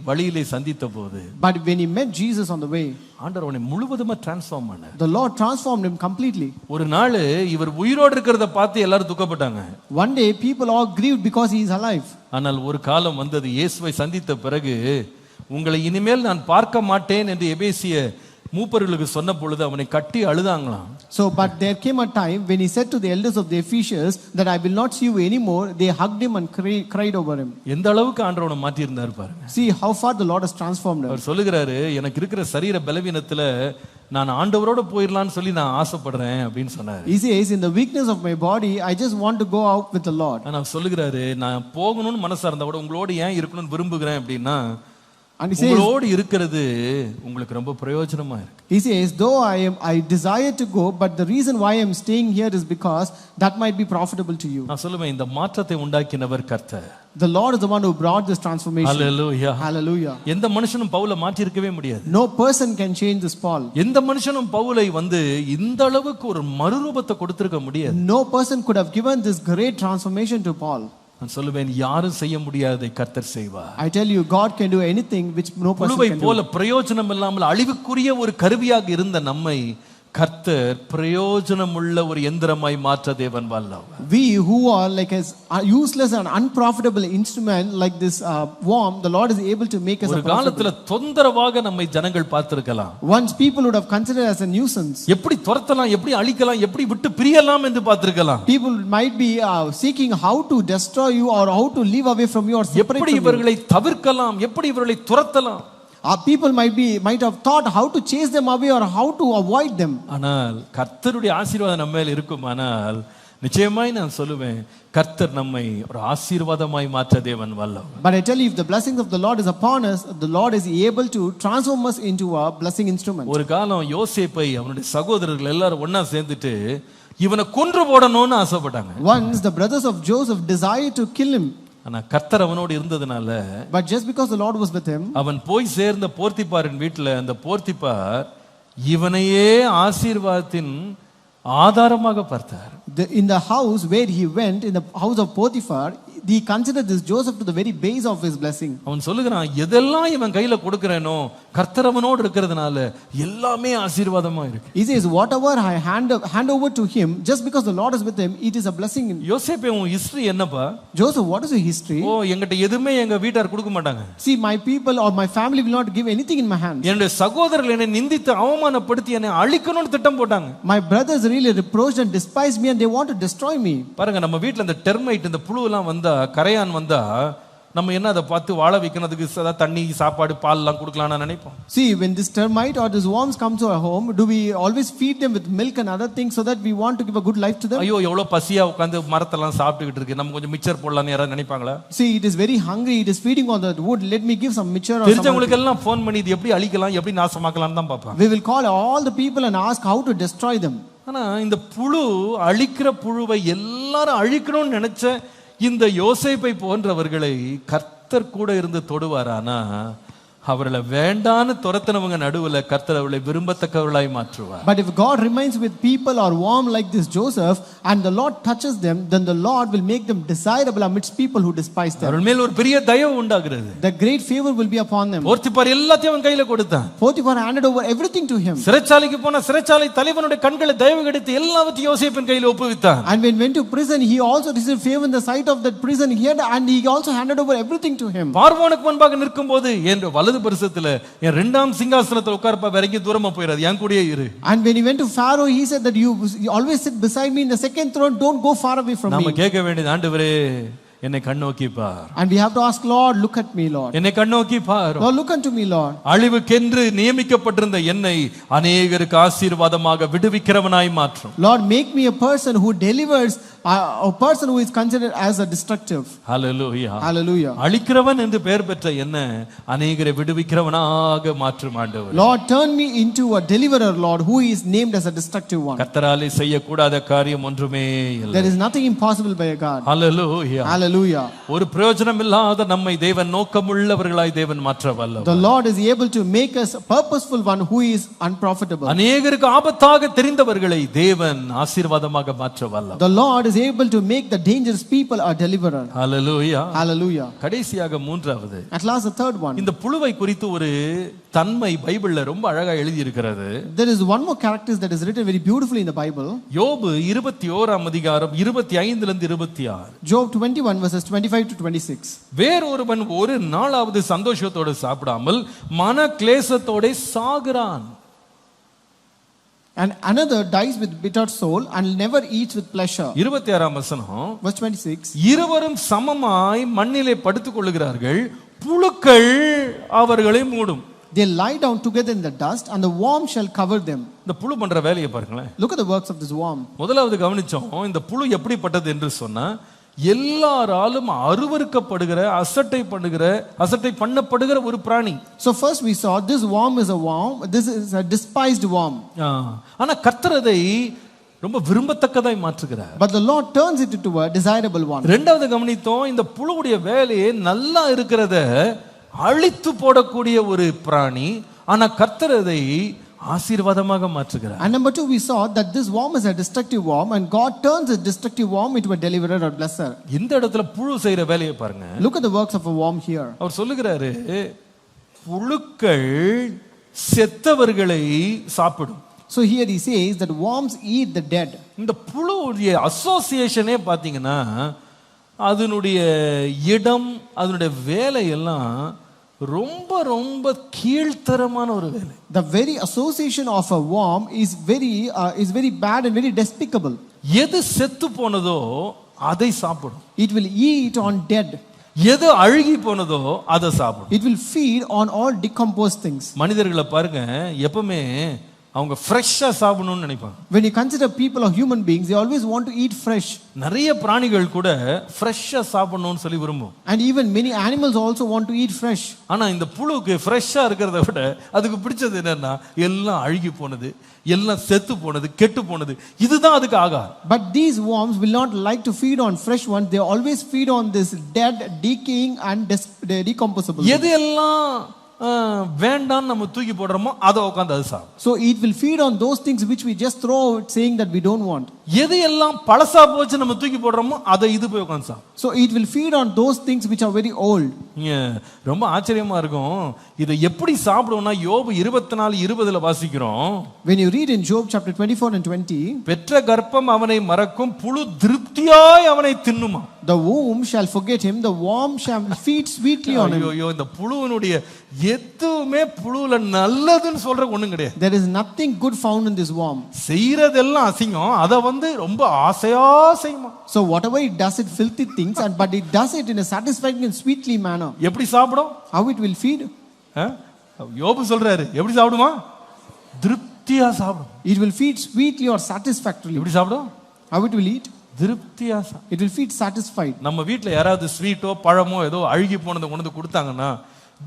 வழியிலே சந்தித்த போது, but when he met Jesus on the way, ஆண்டவர் அவனை முழுவதுமா டிரான்ஸ்ஃபார்ம் பண்ணார். the Lord transformed him completely. ஒரு நாள் இவர் உயிரோடு இருக்கிறத பார்த்து எல்லாரும் துக்கப்பட்டாங்க. one day people all grieved because he is alive. ஆனால் ஒரு காலம் வந்தது, இயேசுவை சந்தித்த பிறகு உங்களை இனிமேல் நான் பார்க்க மாட்டேன் என்று எபேசிய மூப்பர்களுக்கு சொன்ன பொழுது அவனை கட்டி அழுதாங்களாம். So but there came a time when he said to the elders of the Ephesians that I will not see you anymore. They hugged him and cried over him. எந்த அளவுக்கு ஆண்டவர் அவனை மாற்றி இருந்தார் பாருங்க. See how far the Lord has transformed him. அவர் சொல்லுகிறாரு, எனக்கு இருக்கிற சரீர பலவீனத்துல நான் ஆண்டவரோட போயிரலாம்னு சொல்லி நான் ஆசைப்படுறேன் அப்படின்னு சொன்னாரு. He says, in the weakness of my body I just want to go out with the Lord. ஆனா சொல்லுகிறாரு, நான் போகணும்னு மனசா இருந்தா கூட உங்களோட ஏன் இருக்கணும்னு விரும்புகிறேன் அப்படின்னா, And he says, உங்களோடு இருக்கிறது உங்களுக்கு ரொம்ப பிரயோஜனமா இருக்கு. he says, though I desire to go, but the reason why I am staying here is because that might be profitable to you. நான் சொல்லுவேன், இந்த மாற்றத்தை உண்டாக்கினவர் கர்த்தர். The Lord is the one who brought this transformation. Hallelujah. Hallelujah. எந்த மனுஷனும் பவுலை மாற்றி இருக்கவே முடியாது. No person can change this Paul. எந்த மனுஷனும் பவுலை இந்த அளவுக்கு ஒரு மறுரூபத்தை கொடுத்திருக்க முடியாது. No person could have given this great transformation to Paul. நான் சொல்லுவேன், யாரும் செய்ய முடியாததை கர்த்தர் செய்வார். I tell you, God can do anything which no person புழுவை can do. போல பிரயோஜனம் இல்லாமல் அழிவுக்குரிய ஒரு கருவியாக இருந்த நம்மை கர்த்தர் பிரயோஜனமுள்ள ஒரு எந்திரமாய் மாற்ற தேவன் வல்லவர். We who are like as useless and unprofitable instrument like this worm, the Lord is able to make us ஒரு காலத்துல தொந்தரவாக நம்மை ஜனங்கள் பார்த்திருக்கலாம். Once people would have considered as a nuisance. எப்படி துரத்தலாம், எப்படி அழிக்கலாம், எப்படி விட்டு பிரியலாம் என்று பார்த்திருக்கலாம். People might be seeking how to destroy you or how to live away from you or separate எப்படி from you. இவர்களை தவிர்க்கலாம், எப்படி இவர்களை துரத்தலாம். People might have thought how to chase them away or how to avoid them. ஆனால் கர்த்தருடைய ஆசீர்வாதம் நம்ம மேல் இருக்குமானால் நிச்சயமாய் நான் சொல்லுவேன், கர்த்தர் நம்மை ஒரு ஆசீர்வாதமாய் மாற்ற தேவன் வல்லவர். But I tell you, if the blessings of the Lord is upon us, the Lord is able to transform us into a blessing instrument. ஒரு காலம் யோசேப்பை அவனுடைய சகோதரர்கள் எல்லாரும் ஒண்ணா சேர்ந்துட்டு இவனை கொன்று போடணும்னு ஆசைப்பட்டாங்க. Once the brothers of Joseph desired to kill him. ஆனா கர்த்தர் அவனோடு இருந்ததனால, but just because the Lord was with him, அவன் போய் சேர்ந்த போர்த்திபாரின் வீட்டுல அந்த போர்த்திபார் இவனையே ஆசீர்வாதத்தின் ஆதாரமாக பார்த்தார். In the house where he went, in the house of Potiphar, he considered this Joseph to the very base of his blessing. அவன் சொல்லுகிறான், எதெல்லாம் இவன் கையில கொடுக்கறேனோ கர்த்தர் அவனோடு இருக்கிறதுனால எல்லாமே ஆசீர்வாதமா இருக்கு. He says, whatever I hand over to him, just because the Lord is with him, it is a blessing. யோசேப்பே, உன் ஹிஸ்டரி என்னப்பா? Joseph, what is your history? ஓ, என்கிட்ட எதுவுமே எங்க வீட்டார் கொடுக்க மாட்டாங்க. See, my people or my family will not give anything in my hands. என்னுடைய சகோதரர்கள் என்னை நிந்தித்து அவமானப்படுத்தி என்னை அழிக்கணும்னு திட்டம் போட்டாங்க. My brothers really reproached and despised me and they want to destroy me. பாருங்க, நம்ம வீட்ல இந்த டெர்மைட், இந்த புழு எல்லாம் வந்தா, கரையான் வந்தா, நம்ம என்ன அதை பார்த்து வாழ வைக்கிறதுக்கு தண்ணி, சாப்பாடு, பால் எல்லாம் கொடுக்கலாம்னு நினைப்போம். See, when this termite or this worms come to our home, do we always feed them with milk and other things so that we want to give a good life to them? ஐயோ, எவ்வளவு பசியா உட்கார்ந்து மரத்தெல்லாம் சாப்பிட்டுக்கிட்டு இருக்கு, நம்ம கொஞ்சம் mixture போடலாம்னு யாராவது நினைப்பாங்களா? See, it is very hungry, it is feeding on the wood, let me give some mixture or something. தெரிஞ்சவங்களுக்கு எல்லாம் ஃபோன் பண்ணி இது எப்படி அழிக்கலாம், எப்படி நாசமாக்கலாம்னு தான் பாப்பாங்க. We will call all the people and ask how to destroy them. ஆனா இந்த புழு, அழிக்கிற புழுவை எல்லாரும் அழிக்கணும்னு நினைச்ச இந்த யோசேப்பை போன்றவர்களை கர்த்தர் கூட இருந்து தொடுவாரானா, அவர்களை வேண்டான்னு துரத்தினவங்க நடுவுல கர்த்தர் அவர்களை விரும்பத்தக்கவர்களாய் மாற்றுவார். But if God remains with people or warm like this Joseph and the Lord touches them, then the Lord will make them desirable amidst people who despise them. அவர்கள் மேல் ஒரு பெரிய தயவு உண்டாகிறது. The great favor will be upon them. Potiphar எல்லாத்தையும் அவன் கையில கொடுத்தான். Potiphar handed over everything to him. சிறைச்சாலைக்கு போன சிறைச்சாலை தலைவனுடைய கண்களை தயவு கிடைத்து எல்லாவற்றையும் யோசேப்பின் கையில ஒப்புவித்தான். And when went to prison, he also received favor in the sight of that prison head and he also handed over everything to him. பார்வோனுக்கு முன்பாக நிற்கும்போது என்ற வலது பரிசத்துல என் இரண்டாம் சிங்காசனத்துல உட்கார்ப்பா, வரைக்கும் தூரமா போயிடாது, என் கூடயே இரு. And when he went to Pharaoh, he said that you always sit beside me in the second throne, don't go far away from me. நாம கேட்க வேண்டியது, ஆண்டவரே என்னை கண்ணோக்கி பார். And we have to ask, Lord, look at me, Lord. என்னை கண்ணோக்கி பார். Lord, look unto me, Lord. அழிவுக்கென்று நியமிக்கப்பட்டிருந்த என்னை அநேகருக்கு ஆசீர்வாதமாக விடுவிக்கிறவனாய் மாற்றும். Lord, make me a person who delivers, a person who is considered as a destructive. Hallelujah. Hallelujah. அழிக்கிறவன் என்று பெயர் பெற்ற என்ன அநேகரை விடுவிக்கிறவனாக மாற்றும் ஆண்டவர். Lord, turn me into a deliverer, Lord, who is named as a destructive one. கர்த்தராலே செய்யக்கூடாத காரியம் ஒன்றுமே இல்லை. There is nothing impossible by God. Hallelujah. Hallelujah. ஒரு பிரயோஜனம் இல்லாத நம்மை தேவன் நோக்கமுள்ளவர்களாய் தேவன் மாற்ற வல்லவர். The Lord is able to make us a purposeful one who is unprofitable. அநேகருக்கு ஆபத்தாக தெரிந்தவர்களை தேவன் ஆசீர்வாதமாக மாற்ற வல்லவர். The Lord is able to make the dangerous people a deliverer. Hallelujah. Hallelujah. கடைசியாக மூன்றாவது, At last the third one. இந்த புழுவை குறித்து ஒரு தன்மை பைபிள்ல ரொம்ப அழகா எழுதி இருக்கிறது. There is one more character that is written very beautifully in the Bible. யோபு 21ஆம் அதிகாரம் 25 லிருந்து 26. Job 21 verses 25 to 26. வேறொருவன் ஒரு நாளாவது சந்தோஷத்தோடு சாப்பிடாமல் மன கிளேசத்தோட சாகுறான். And another dies with bitter soul and never eats with pleasure. 26ஆம் வசனம். Verse 26. இருவரும் சமமாய் மண்ணிலே படுத்துக் கொள்ளுகிறார்கள், புழுக்கள் அவர்களை மூடும். They lie down together in the dust and the worm shall cover them. இந்த புழு பண்ற வேலையை பாருங்களேன். Look at the works of this worm. முதலாவது கவனிச்சோம், இந்த புழு எப்படிப்பட்டது என்று சொன்னா, எல்லாராலும் அருவருக்கப்படுகிற அசட்டை பண்ணப்படுகிற ஒரு பிராணி. So first we saw this worm is a worm, this is a despised worm. ஆனா கர்த்தர் அதை ரொம்ப விரும்பத்தக்கதாய் மாற்றுகிறார். But the Lord turns it into a desirable one. இரண்டாவது கவனித்தோம், இந்த புழுவுடைய வேலையே நல்லா இருக்கிறத அழித்து போடக்கூடிய ஒரு பிராணி, ஆனா கர்த்தர் அதை ஆசீர்வாதமாக மாற்றுகிறார். And number 2 we saw that this worm is a destructive worm and God turns a destructive worm into a deliverer or blesser. இந்த இடத்துல புழு செய்யற வேலையை பாருங்க. Look at the works of a worm here. அவர் சொல்லுகிறாரு, புழுக்கள் செத்தவர்களை சாப்பிடும். So here he says that worms eat the dead. இந்த புழுவுடைய அசோசியேஷனே பாத்தீங்கன்னா அதனுடைய இடம், அதனுடைய வேலை எல்லாம் ரொம்ப ரொம்ப கீழ்த்தரமான ஒரு வேலை. The very association of a worm is very bad and very despicable. எது செத்து போனதோ அதை சாப்பிடும். It will eat on dead. எது அழுகி போனதோ அதை சாப்பிடும். It will feed on all decomposed things. மனிதர்களை பாருங்க, எப்பவுமே அவங்க ஃப்ரெஷ்ஷா சாப்பிடணும்னு நினைப்பாங்க. When you consider people or human beings, they always want to eat fresh. நிறைய பிராணிகள் கூட ஃப்ரெஷ்ஷா சாப்பிடணும்னு சொல்லி விரும்பும். And even many animals also want to eat fresh. ஆனா இந்த புழுவுக்கு ஃப்ரெஷ்ஷா இருக்கிறத விட அதுக்கு பிடிச்சது என்னன்னா எல்லாம் அழுகி போனது, எல்லாம் செத்து போனது, கெட்டு போனது, இதுதான் அதுக்கு ஆகாரம். But these worms will not like to feed on fresh ones. They always feed on this dead, decaying and decomposable. எது எல்லாம் வேண்டாம் நம்ம தூக்கி போடுறோமோ அதை உட்கார்ந்து அது சாப்பிடும். So it will feed on those things which we just throw out saying that we don't want. எது எல்லாம் பழசா போச்சு நம்ம தூக்கி போடுறோமோ அதை இது போய் உட்கார்ந்து சாப்பிடும். So it will feed on those things which are very old. ரொம்ப ஆச்சரியமா இருக்கும். இதை எப்படி சாப்பிடுவோம்னா யோபு 24:20 வாசிக்கிறோம். When you read in Job chapter 24 and 20, பெற்ற கர்ப்பம் அவனை மறக்கும், புழு திருப்தியாய் அவனை தின்னுமா. The womb shall forget him, the worm shall feed sweetly on him. ஐயோ, இந்த புழுவினுடைய எதுவுமே புழுல நல்லதுன்னு சொல்ற ஒண்ணும் கிடையாது. There is nothing good found in this worm. செய்யறதெல்லாம் அசிங்கம், அத ரொம்ப ஆசையா செய்யுமா. So whatever it does, it filthy things, but it does it in a satisfying and sweetly manner. எப்படி சாப்பிடும்? How it will feed? யோபு சொல்றாரு, எப்படி சாப்பிடுமா? திருப்தியா சாப்பிடும். It will feed sweetly or satisfactorily. எப்படி சாப்பிடும்? How it will eat? திருப்தியா. It will feed satisfied. நம்ம வீட்ல யாராவது ஸ்வீட்டோ பழமோ ஏதோ அழுகி போனதை கொண்டு வந்து கொடுத்தாங்கன்னா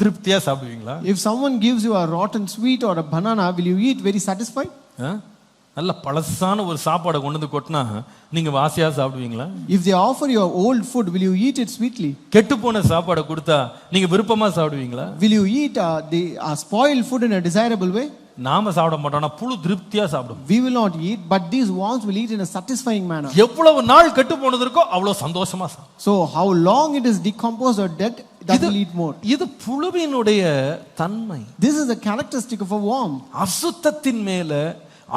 திருப்தியா சாப்பிடுவீங்களா? If someone gives you a rotten sweet or a banana, will you eat very satisfied? நல்ல பழசான ஒரு சாப்பாடை கொண்டு வந்து கொட்டினா நீங்க ஆசையா சாப்பிடுவீங்களா? If they offer you old food, will you eat it sweetly? கெட்டு போன சாப்பாடை கொடுத்தா நீங்க விருப்பமா சாப்பிடுவீங்களா? Will you eat the spoiled food in a desirable way? நாம சாப்பிட மாட்டோம், புழு திருப்தியா சாப்பிடும். We will not eat, but these worms will eat in a satisfying manner. எவ்வளவு நாள் கெட்டு போனது இருக்கோ அவ்வளவு சந்தோஷமா சாப்பிடும். So how long it is decomposed or dead, that will eat more. இது புழுவினுடைய தன்மை. This is a characteristic of a worm. அசுத்தத்தின் மேல,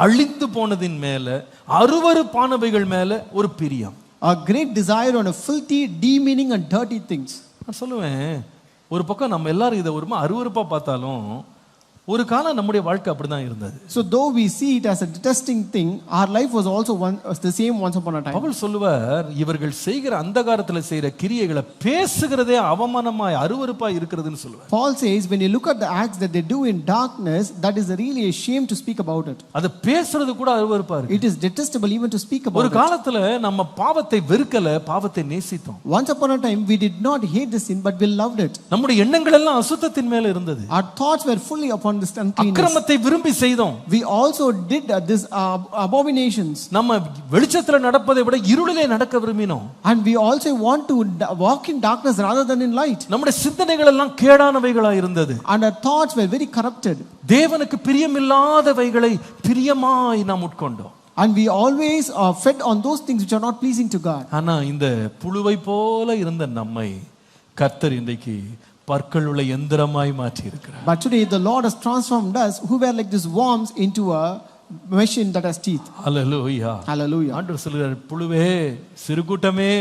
அழிந்து போனதின் மேல, அருவருப்பானவைகள் மேல ஒரு பிரியம். A great desire on a filthy, demeaning and dirty things. நான் சொல்லுவேன், ஒரு பக்கம் நம்ம எல்லாரும் இதை ஒரு அருவருப்பா பார்த்தாலும் ஒரு காலம் நம்முடைய வாழ்க்கை அப்படிதான் இருந்தது. So though we see it as a detesting thing, our life was also the same once upon a time. Pavul சொல்லுவார், இவர்கள் செய்கிற அந்தகாரத்துல செய்கிற கிரியைகளை பேசுகிறதே அவமானமாய் அருவருப்பாய் இருக்கிறதுன்னு சொல்லுவார். Paul says when you look at the acts that they do in darkness, that is really a shame to speak about it. அது பேசுறது கூட அருவருப்பா இருக்கு. It is detestable even to speak about it. ஒரு காலத்துல நம்ம பாவத்தை வெறுக்கல, பாவத்தை நேசித்தோம். Once upon a time we did not hate the sin, but we loved it. நம்முடைய எண்ணங்கள் எல்லாம் அசுத்தத்தின் மேல இருந்தது. Our thoughts were fully upon this uncleanness. அக்கிரமத்தை விரும்பி செய்தோம். We also did this abominations. நம்ம வெளிச்சத்துல நடப்பதை விட இருளிலே நடக்க விரும்பினோம். And we also want to walk in darkness rather than in light. நம்முடைய சிந்தனைகள் எல்லாம் கேடானவைகளா இருந்தது. And our thoughts were very corrupted. தேவனுக்கு பிரியமில்லாதவைகளை பிரியமாய் நாம் உட்கொண்டோம். And we always fed on those things which are not pleasing to God. ஆனா இந்த புழுவை போல இருந்த நம்மை கர்த்தர் இன்றைக்கு பற்களுள்ள எந்திரமாய் மாற்றி இருக்கிறார். But today the Lord has transformed us who were like these worms into a machine that has teeth. Hallelujah. Hallelujah. ஆண்டவர் சொல்றார், புழுவே, சிறுகூட்டமே,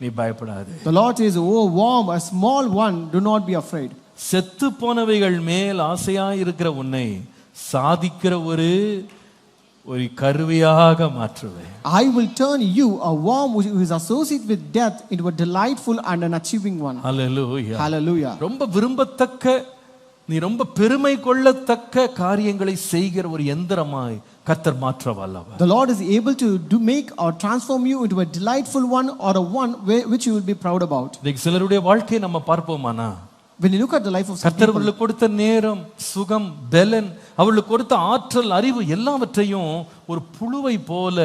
நீ பயப்படாதே. The Lord says, oh worm, a small one, do not be afraid. செத்து போனவைகள் மேல் ஆசையாய் இருக்கிற உன்னை சாதிக்கிற ஒரு கருவியாக மாற்றுவேன். I will turn you, a worm who is associated with death, into a delightful and an achieving one. Hallelujah. Hallelujah. ரொம்ப விரும்பத்தக்க நீ ரொம்ப பெருமை கொள்ளத்தக்க காரியங்களை செய்கிற ஒரு எந்திரமாய் கர்த்தர் மாற்ற வல்லவர். The Lord is able to make or transform you into a delightful one or a one which you will be proud about. இன்னைக்கு சிலருடைய வாழ்க்கையை நம்ம பார்ப்போமானா, When you look at the life of some கர்த்தர் people, அவர்களுக்கு கொடுத்த நேரம், சுகம், பெலன், அவர்களுக்கு கொடுத்த ஆற்றல், அறிவு எல்லாவற்றையும் ஒரு புழுவை போல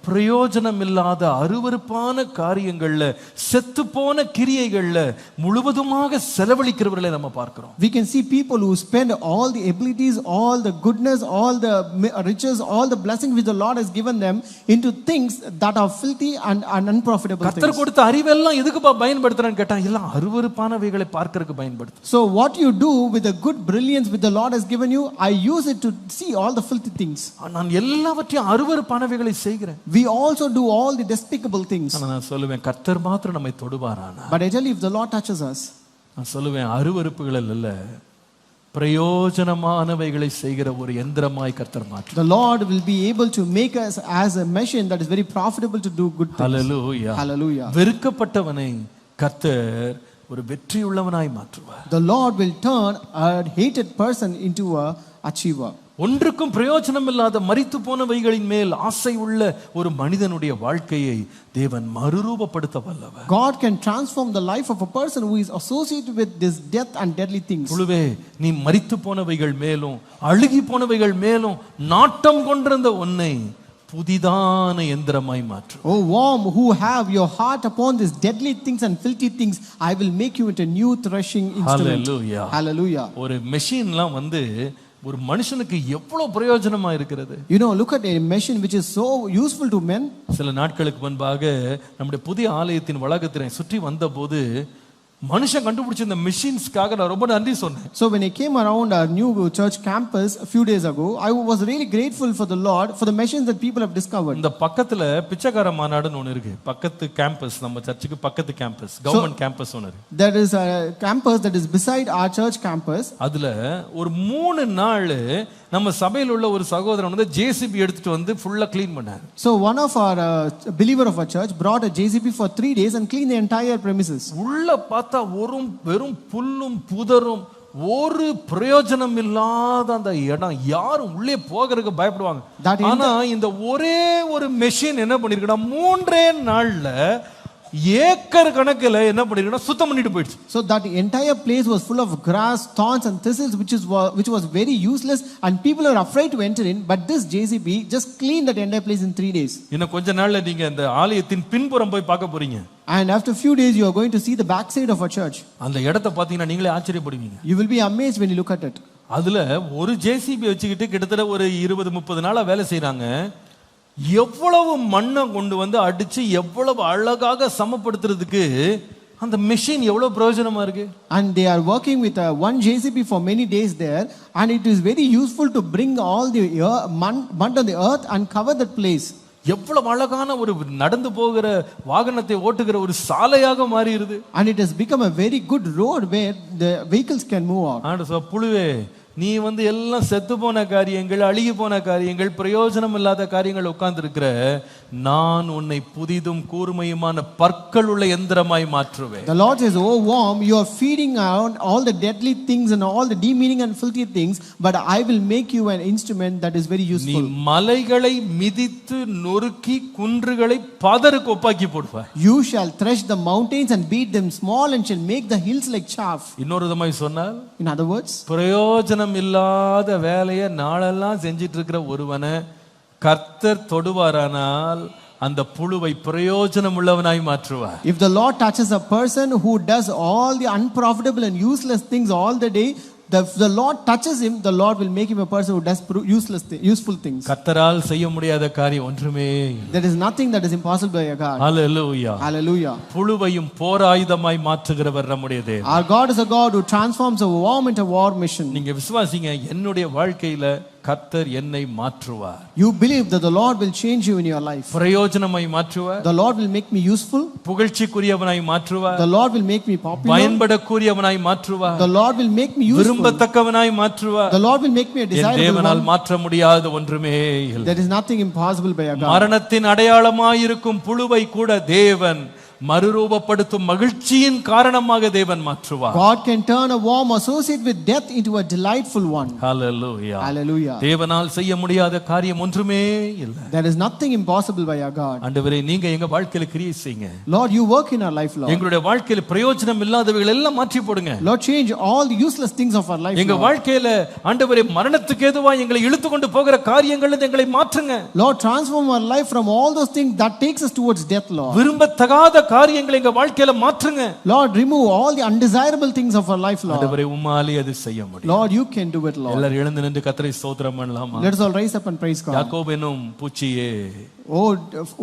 பிரயோஜனம் இல்லாத அருவருப்பான காரியங்கள்ல, செத்து போன கிரியைகள்ல முழுவதுமாக செலவழிக்கிறவர்களை நம்ம பார்க்கிறோம். we can see people who spend all the abilities, all the goodness, all the riches, all the blessings which the Lord has given them into things that are filthy and unprofitable things. கர்த்தர் கொடுத்த அறிவெல்லாம் எதுக்குப்பா பயன்படுத்துறான்னு கேட்டா, எல்லாம் அருவருப்பானவைகளை பார்க்கிறதுக்கு பயன்படுத்து. So what you do with the good brilliance which the Lord has given you, I use it to see all the filthy things. நான் எல்லாவற்றையும் அருவருப்பானவைகளை செய்கிறேன். We also do all the despicable things. நான் சொல்லுவேன், கர்த்தர் மாத்திரம் நம்மை தொடுவாரானா. But I tell you, if the Lord touches us, நான் சொல்லுவேன், அருவருப்புகள் அல்ல, பிரயோஜனமானவைகளை செய்கிற ஒரு எந்திரமாய் கர்த்தர் மாற்று. the Lord will be able to make us as a machine that is very profitable to do good things. Hallelujah. Hallelujah. வெறுக்கப்பட்டவனை கர்த்தர் ஒரு வெற்றியுள்ளவனாய் மாற்றுவார். The Lord will turn a hated person into a achiever. ஒன்றுக்கும் பிரயோஜனம் இல்லாத மரித்து போனவைகளின் மேல் ஆசை உள்ள ஒரு மனிதனுடைய வாழ்க்கையை தேவன் மறுரூபப்படுத்த வல்லவர். God can transform the life of a person who is associated with this death and deadly things. புழுவே, நீ மரித்து போனவைகள் மேலும் அழுகி போனவைகள் மேலும் நாட்டம் கொண்டிருந்த உன்னை புதிதான எந்திரமாய் மாற்று. Oh worm, who have your heart upon these deadly things and filthy things, I will make you into a new threshing instrument. Hallelujah. Hallelujah. ஒரு மெஷின்லாம் ஒரு மனுஷனுக்கு எவ்வளவு பிரயோஜனமா இருக்கிறது. You know, look at a machine which is so useful to men. சில நாட்களுக்கு முன்பாக நம்முடைய புதிய ஆலயத்தின் வளாகத்தினை சுற்றி வந்தபோது மனுஷன் கண்டுபிடிச்ச இந்த மெஷின்ஸ்க்காக நான் ரொம்ப நன்றி சொன்னேன். So when I came around our new church campus a few days ago, I was really grateful for the Lord for the machines that people have discovered. இந்த பக்கத்துல பிச்சைக்கார மாநாடுன்னு ஒன்னு இருக்கு. பக்கத்து கேம்பஸ், நம்ம சர்ச்சுக்கு பக்கத்து கேம்பஸ், கவர்மெண்ட் கேம்பஸ் ஒன்னு இருக்கு. There is a campus that is beside our church campus. அதுல ஒரு 3 நாள் நம்ம சபையில் உள்ள ஒரு சகோதரன் ஜேசிபி எடுத்துட்டு வந்து ஃபுல்லா க்ளீன் பண்ணாரு. So one of our believer of our church brought a JCB for 3 days and cleaned the entire premises. உள்ள பார்த்தா வெறும் புல்லும் புதரும், ஒரு பிரயோஜனம் இல்லாத அந்த இடம், யாரும் உள்ளே போகிறதுக்கு பயப்படுவாங்க. ஆனா இந்த ஒரே ஒரு மெஷின் என்ன பண்ணிருக்கா, 3 நாள்ல ஏக்கர் கணக்குல என்ன பண்ணிருக்கா, சுத்தம் பண்ணிட்டு போயிடுச்சு. So that the entire place was full of grass, thorns and thistles which was very useless and people are afraid to enter in, but this JCB just cleaned that entire place in 3 days. இன்னும் கொஞ்ச நாள்ல நீங்க அந்த ஆலயத்தின் பின்புறம் போய் பார்க்க போறீங்க. And after few days you are going to see the back side of our church. அந்த இடத்தை பாத்தீங்கன்னா நீங்களே ஆச்சரியப்படுவீங்க. You will be amazed when you look at it. அதுல ஒரு ஜேசிபி வச்சுக்கிட்டு கிட்டத்தட்ட ஒரு 20-30 நாளா வேலை செய்றாங்க. எவ்வளவு மண்ணை கொண்டு வந்து அடிச்சு எவ்வளவு அழகாக சமப்படுத்துறதுக்கு அந்த மெஷின் எவ்வளவு பிரயோஜனமா இருக்கு. And they are working with one JCB for many days there, and it is very useful to bring all the mud on the earth and cover that place. எவ்வளவு அழகான ஒரு நடந்து போகிற வாகனத்தை ஓட்டுகிற ஒரு சாலையாக மாறிடுது. And it has become a very good road where the vehicles can move out. ஆனா புழுவே, நீ எல்லாம் செத்து போன காரியங்கள், அழுகி போன காரியங்கள், பிரயோஜனம் இல்லாத காரியங்கள் உட்கார்ந்து இருக்கிற, நான் உன்னை புதிதும் கூர்மையுமான பற்கள் உள்ள எந்திரமாய் மாற்றுவேன். The Lord says, oh worm, you are feeding out all the deadly things and all the demeaning and filthy things, but I will make you an instrument that is very useful. நீ மலைகளை மிதித்து நொறுக்கி குன்றுகளை பதருக்கு ஒப்பாக்கி போடுவாய். You shall thresh the mountains and beat them small and shall make the hills like chaff. இன்னொரு விதமாய் சொன்னால், in other words, பிரயோஜனம் இல்லாத வேலையை நாளெல்லாம் செஞ்சிட்டு இருக்கிற ஒருவனை கர்த்தர் தொடுவாரானால் அந்த புழுவை பிரயோஜனம் உள்ளவனாய் மாற்றுவார். If the Lord touches a person who does all the unprofitable and useless things all the day, if the Lord touches him, the Lord will make him a person who does useful things. கர்த்தரால் செய்ய முடியாத காரியம் ஒன்றுமே. There is nothing that is impossible by God. Hallelujah. Hallelujah. புழுவையும் போராயுதமாய் மாற்றுகிறவர் நம்முடைய தேவன். Our God is a God who transforms a worm into a war machine. நீங்க விசுவாசிங்க, என்னுடைய வாழ்க்கையில கர்த்தர் என்னை மாற்றுவார். You believe that the Lord will change you in your life. பிரயோஜனமாய் மாற்றுவார். The Lord will make me useful. புகழ்ச்சிக்குரியவனாய் மாற்றுவார். The Lord will make me popular. பயன்படக்கூடியவனாய் மாற்றுவார். The Lord will make me useful. விரும்பத்தக்கவனாய் மாற்றுவார். The Lord will make me a desirable one. தேவனால் மாற்ற முடியாத ஒன்றுமே இல்லை. There is nothing impossible by God. மரணத்தின் அடையாளமாய் இருக்கும் புழுவை கூட தேவன் மறுரூபப்படுத்தும் மகிழ்ச்சியின் காரணமாக தேவன் மாற்றுவார். God can turn a worm associated with death into a delightful one. Hallelujah. Hallelujah. தேவனால் செய்ய முடியாத காரியம் ஒன்றுமே இல்லை. There is nothing impossible by our God. ஆண்டவரே, நீங்க எங்க வாழ்க்கையில கிரியை செய்யுங்க. Lord, you work in our life, Lord. எங்களுடைய வாழ்க்கையில பிரயோஜனம் இல்லாதவைகள் எல்லாம் மாற்றி போடுங்க. Lord, change all the useless things of our life. எங்க வாழ்க்கையில ஆண்டவரே, மரணத்துக்கு ஏதுவா எங்களை இழுத்து கொண்டு போகிற காரியங்களிலிருந்து எங்களை மாற்றுங்க. Lord, transform our life from all those things that takes us towards death, Lord. விரும்பத்தகாத காரியங்களை எங்க வாழ்க்கையில மாற்றுங்க. Lord, remove all the undesirable things of our life, Lord. ஆண்டவரே, உம்மாலே அது செய்ய முடியும். Lord, you can do it, Lord. எல்லாரும் எழுந்து நின்று கர்த்தரை ஸ்தோத்திரம் பண்ணலாமா? Let us all rise up and praise God. யாக்கோபு என்னும் பூச்சியே, O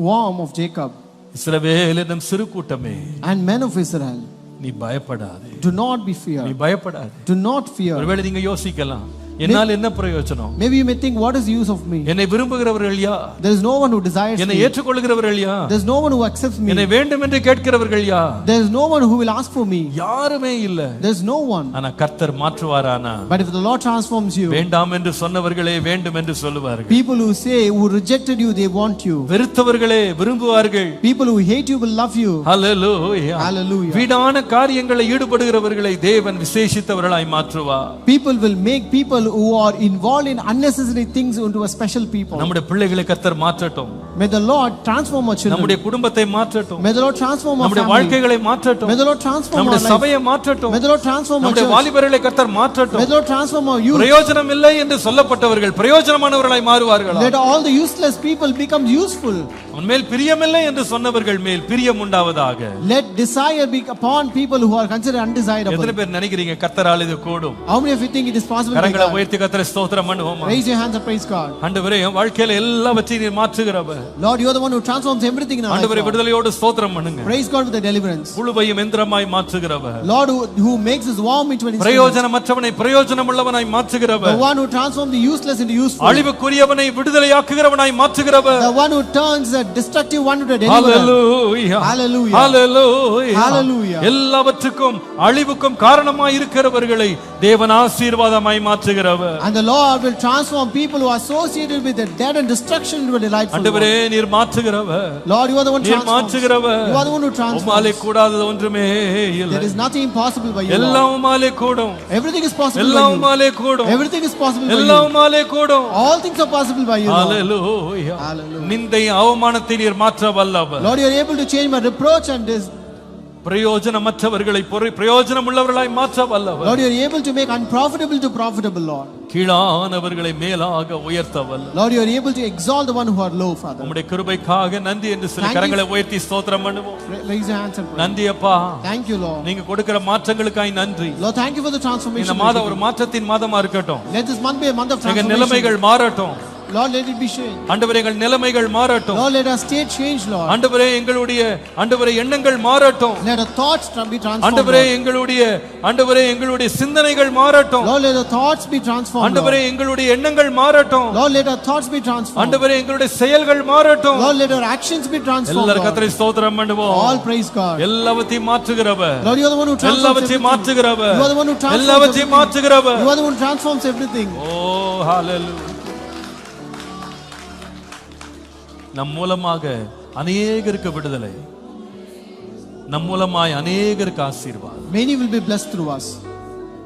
worm of Jacob, இஸ்ரவேல் என்னும் சிறு கூட்டமே, and men of Israel, நீ பயப்படாதே. do not be feared. நீ பயப்படாதே. Do not fear. ஒருவேளை நீங்க யோசிக்கலாம், என்னால் என்ன பிரயோஜனம்? Maybe you may think, what is the use of me? என்னை விரும்புகிறவர்கள் யார்? There is no one who desires என்னை me. ஏற்றுக்கொள்கிறவர்கள் யார்? There is no one who accepts me. என்னை வேண்டும் என்று கேட்கிறவர்கள் யார்? There is no one who will ask for me. யாருமே இல்ல. There is no one. ஆனா கர்த்தர் மாற்றுவாரானா? But if the Lord transforms you, வேண்டாம் என்று சொன்னவர்களே வேண்டும் என்று சொல்லுவார்கள். people who say, who rejected you, they want you. வெறுத்தவர்களே விரும்புவார்கள். People who hate you will love you. Hallelujah. Hallelujah. வீணான காரியங்களை ஈடுபடுகிறவர்களை தேவன் விசேஷித்தவர்களாய் மாற்றுவார். People will make people who are involved in unnecessary things into a special people. நம்முடைய பிள்ளைகளை கர்த்தர் மாற்றட்டும். May the Lord transform our children. நம்முடைய குடும்பத்தை மாற்றட்டும். May the Lord transform our நம்முடைய family. வாழ்க்கைகளை மாற்றட்டும். May the Lord transform our நம்முடைய life. சபையை மாற்றட்டும். May the Lord transform our நம்முடைய church. வாலிபர்களை கர்த்தர் May மாற்றட்டும். the Lord transform our youth. பிரயோஜனம் இல்லை என்று சொல்லப்பட்டவர்கள் பிரயோஜனமானவர்களாய் மாறுவார்கள். Let all the useless people become useful. உன்மேல் பிரியமில்லை என்று சொன்னவர்கள் மேல் பிரியம் உண்டாவதாக. Let desire be upon people who are considered undesirable. எத்தனை பேர் நினைக்கிறீங்க கர்த்தரால் இது கூடும்? How many of you think it is possible? கரங்களை உயர்த்தி கர்த்தரை ஸ்தோத்திரம் பண்ணுவோமா? Raise your hands and praise God. ஆண்டவரே, என் வாழ்க்கையில எல்லாவற்றையும் நீர் மாற்றுகிறவர். Lord, you are the one who transforms everything in our life. ஆண்டவரே, விடுதலையோடு ஸ்தோத்திரம் பண்ணுங்க. Praise God with the deliverance. புழுவையும் எந்திரமாய் மாற்றுகிறவர். Lord, who makes his worm into an instrument. பிரயோஜனமற்றவனை பிரயோஜனமுள்ளவனாய் மாற்றுகிறவர். The one who transforms the useless into useful. அழிவுக்குரியவனை விடுதலையாக்குகிறவனாய் மாற்றுகிறவர். The one who turns the destructive one into a deliverer. Hallelujah. Hallelujah. Hallelujah. Hallelujah. எல்லாவற்றுக்கும் அழிவுக்கும் காரணமாய் இருக்கிறவர்களை தேவன் ஆசீர்வாதமாய் மாற்றுகிறவர். And the Lord will transform people who are associated with the death and destruction into a delightful one. ஆண்டவரே, நீர் மாற்றுகிறவர். Lord, you are the one நீர் transforms. மாற்றுகிறவர். You are the one who transforms. உம்மாலே கூடாதது ஒன்றுமே இல்லை. There is nothing impossible by you. எல்லாம் Lord. உம்மாலே கூடும். Everything is possible எல்லாம் by you. உம்மாலே கூடும். Everything is possible by எல்லாம் you. உம்மாலே கூடும். All things are possible by you. Lord. Hallelujah. Hallelujah. நிந்தை அவமானத்தை நீர் மாற்ற வல்லவர். Lord, you are able to change my reproach and this. பிரயோஜனமற்றவர்களை பிரயோஜனம் உள்ளவர்களாய் மாற்ற வல்லவர். Lord, you are able to make unprofitable to profitable, Lord. கீழானவர்களை மேலாக உயர்த்த வல்லவர். Lord, you are able to exalt the one who are low, Father. உம்முடைய கிருபைக்காக நன்றி என்று சொல்லி Thank you. கரங்களை உயர்த்தி ஸ்தோத்திரம் பண்ணுவோம். Raise your hands and pray. நன்றி அப்பா. Thank you, Lord. நீங்க கொடுக்கிற மாற்றங்களுக்காய் நன்றி. Lord, thank you for the transformation. இந்த மாதம் ஒரு மாற்றத்தின் மாதமா இருக்கட்டும். Let this month be a month of எங்க transformation. நிலைமைகள் மாறட்டும். Lord, let it be changed. ஆண்டவரே, எங்கள் நிலைமைகள் மாறட்டும். Lord, let our state change, Lord. ஆண்டவரே, ஆண்டவரே எண்ணங்கள் மாறட்டும். Let our thoughts be transformed. ஆண்டவரே, எங்களுடைய சிந்தனைகள் மாறட்டும். Lord, let our thoughts be transformed. ஆண்டவரே, எங்களுடைய எண்ணங்கள் மாறட்டும். Lord, let our thoughts be transformed. ஆண்டவரே, எங்களுடைய செயல்கள் மாறட்டும். Lord, let our actions be transformed. எல்லாரும் Lord. கர்த்தரை ஸ்தோத்திரம் பண்ணுவோம். All praise God. எல்லாவற்றையும் மாற்றுகிறவர். Lord, you are the one who transforms எல்லாவற்றையும் everything. மாற்றுகிறவர். You are the one who transforms எல்லாவற்றையும் everything. மாற்றுகிறவர். You are the one who transforms everything. ஓ ஹalleluya. நம் மூலமாக அநேகருக்கு விடுதலை, நம் மூலமாய் அநேகருக்கு ஆசீர்வாதம். Many will be blessed through us.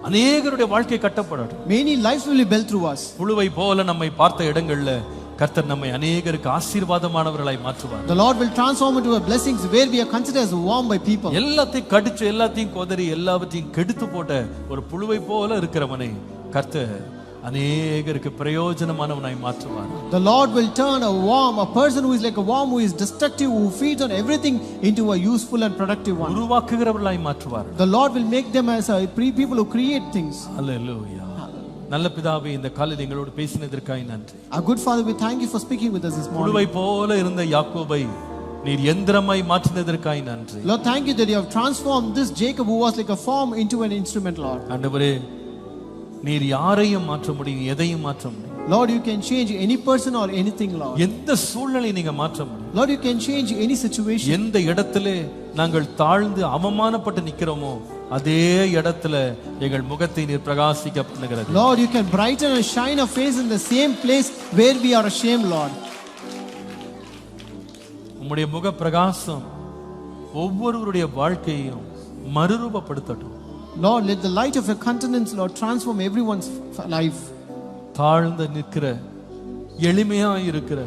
அநேகருடைய வாழ்க்கை கட்டப்படட்டும். Many lives will be built through us. புழுவை போல நம்மை பார்த்த இடங்கள்ல கர்த்தர் நம்மை அநேகருக்கு ஆசீர்வாதமானவர்களாய் மாற்றுவார். The Lord will transform into a blessings where we are considered as warm by people. எல்லாத்தையும் கடிச்சு எல்லாத்தையும் கொதறி எல்லாவற்றையும் கெடுத்து போட்ட ஒரு புழுவை போல இருக்கிறவனை கர்த்தர் அநேகருக்கு பிரயோஜனமானவனாய் மாற்றுவார். The Lord will turn a person who is like a worm, who is destructive, who feeds on everything, into a useful and productive one. உருவாக்குகிறவர்களாய் மாற்றுவார். The Lord will make them as people who create things. ஹalleluya. நல்ல பிதாவே, இந்த காலையில் எங்களோடு பேசினதற்காக நன்றி. Our good Father, we thank you for speaking with us this morning. புழுவை போல இருந்த யாக்கோபை நீர் யந்திரமாய் மாற்றினதற்காக நன்றி. Lord, thank you that you have transformed this Jacob who was like a form into an instrument, Lord. ஆண்டவரே, நீர் யாரையும் மாற்ற முடியும், எதையும் மாற்ற முடியும். Lord, you can change any person or anything, Lord. எந்த சூழ்நிலையை நீங்க மாற்ற முடியும். Lord, you can change any situation. எந்த இடத்திலே நாங்கள் தாழ்ந்து அவமானப்பட்டு நிக்கிறோமோ அதே இடத்துல எங்கள் முகத்தை நீர் பிரகாசிக்க பண்ணுகிறது. Lord, you can brighten and shine our face in the same place where we are ashamed, Lord. உம்முடைய முக பிரகாசம் ஒவ்வொருவருடைய வாழ்க்கையையும் மறுரூபப்படுத்தட்டும். Lord, let the light of your countenance, Lord, transform everyone's life. தாழ்ந்து நிற்கிற, எளிமையா இருக்கிற,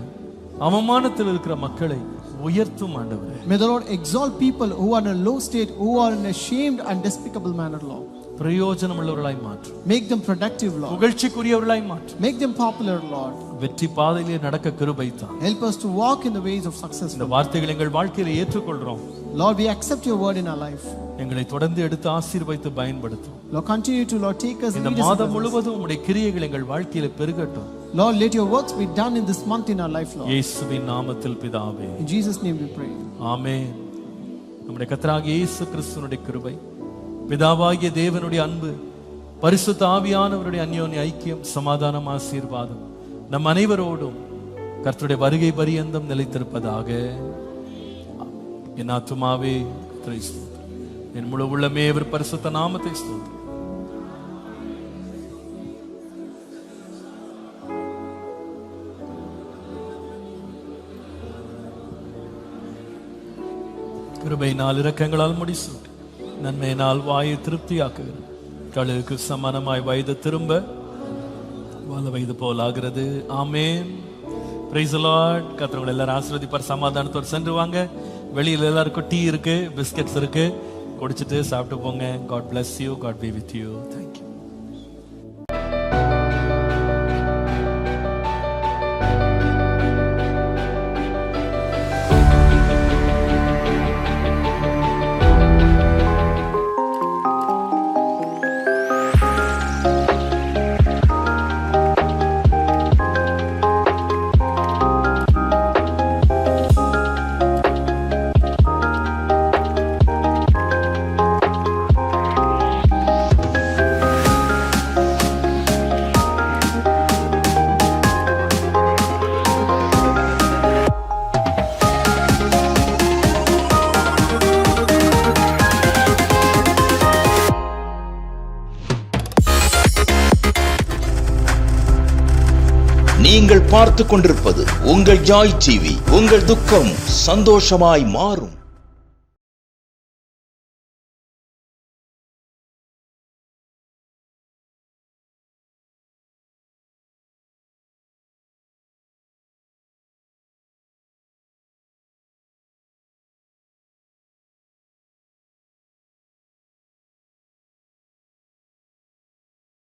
அவமானத்தில் இருக்கிற மக்களை உயர்த்தும் ஆண்டவரே. May the Lord exalt people who are in a low state, who are in a shamed and despicable manner, Lord. பிரயோஜனம் உள்ளவர்களாய் மாற்றும். Make them productive, Lord. புகழ்ச்சிக்குரியவர்களாய் மாற்றும். Make them popular, Lord. வெற்றி பாதையிலே நடக்க கிருபை தாரும். Help us to walk in the ways of success. இந்த வார்த்தைகளை எங்கள் வாழ்க்கையில ஏற்றுக்கொள்றோம். Lord, we accept your word in our life. எங்களை தொடர்ந்து எடுத்து ஆசீர்வதித்து பயன்படுத்தும். Lord, continue to, Lord, take us. இந்த மாதம் முழுவதும் உம்முடைய கிரியைகள் எங்கள் வாழ்க்கையில பெருகட்டும். Lord, let your works be done in this month in our life, Lord. இயேசுவின் நாமத்தில் பிதாவே. In Jesus' name we pray. ஆமென். நம்முடைய கர்த்தராகிய இயேசு கிறிஸ்துவினுடைய கிருபை, பிதாவாகிய தேவனுடைய அன்பு, பரிசுத்த ஆவியானவருடைய அந்யோன்ய ஐக்கியம், சமாதானம், ஆசீர்வாதம் நம் அனைவரோடும் கர்த்தருடைய வருகை பரியந்தம் நிலைத்திருப்பதாக. என் ஆத்துமாவே கர்த்தரை ஸ்தோத்திரி, என் முழு உள்ளமே அவர் பரிசுத்த நாமத்தை ஸ்தோத்திரி. கிருபையினால் இரக்கங்களால் முடிசூட்டி நன்மையினால் வாயை திருப்தியாக்குகிறது. கழுகுக்கு சமானமாய் வயது திரும்ப வாழ வயது போல் ஆகிறது. ஆமென். Praise the lord. கர்த்தர் எல்லாரும் ஆசீர்வதிப்பார். சமாதானத்தோடு சென்று வாங்க. வெளியில எல்லாருக்கும் டீ இருக்கு, பிஸ்கட்ஸ் இருக்கு, குடிச்சிட்டு சாப்பிட்டு போங்க. God bless you. God be with you. Thank you. நீங்கள் பார்த்துக் கொண்டிருப்பது உங்கள் ஜாய் டிவி. உங்கள் துக்கம் சந்தோஷமாய் மாறும்.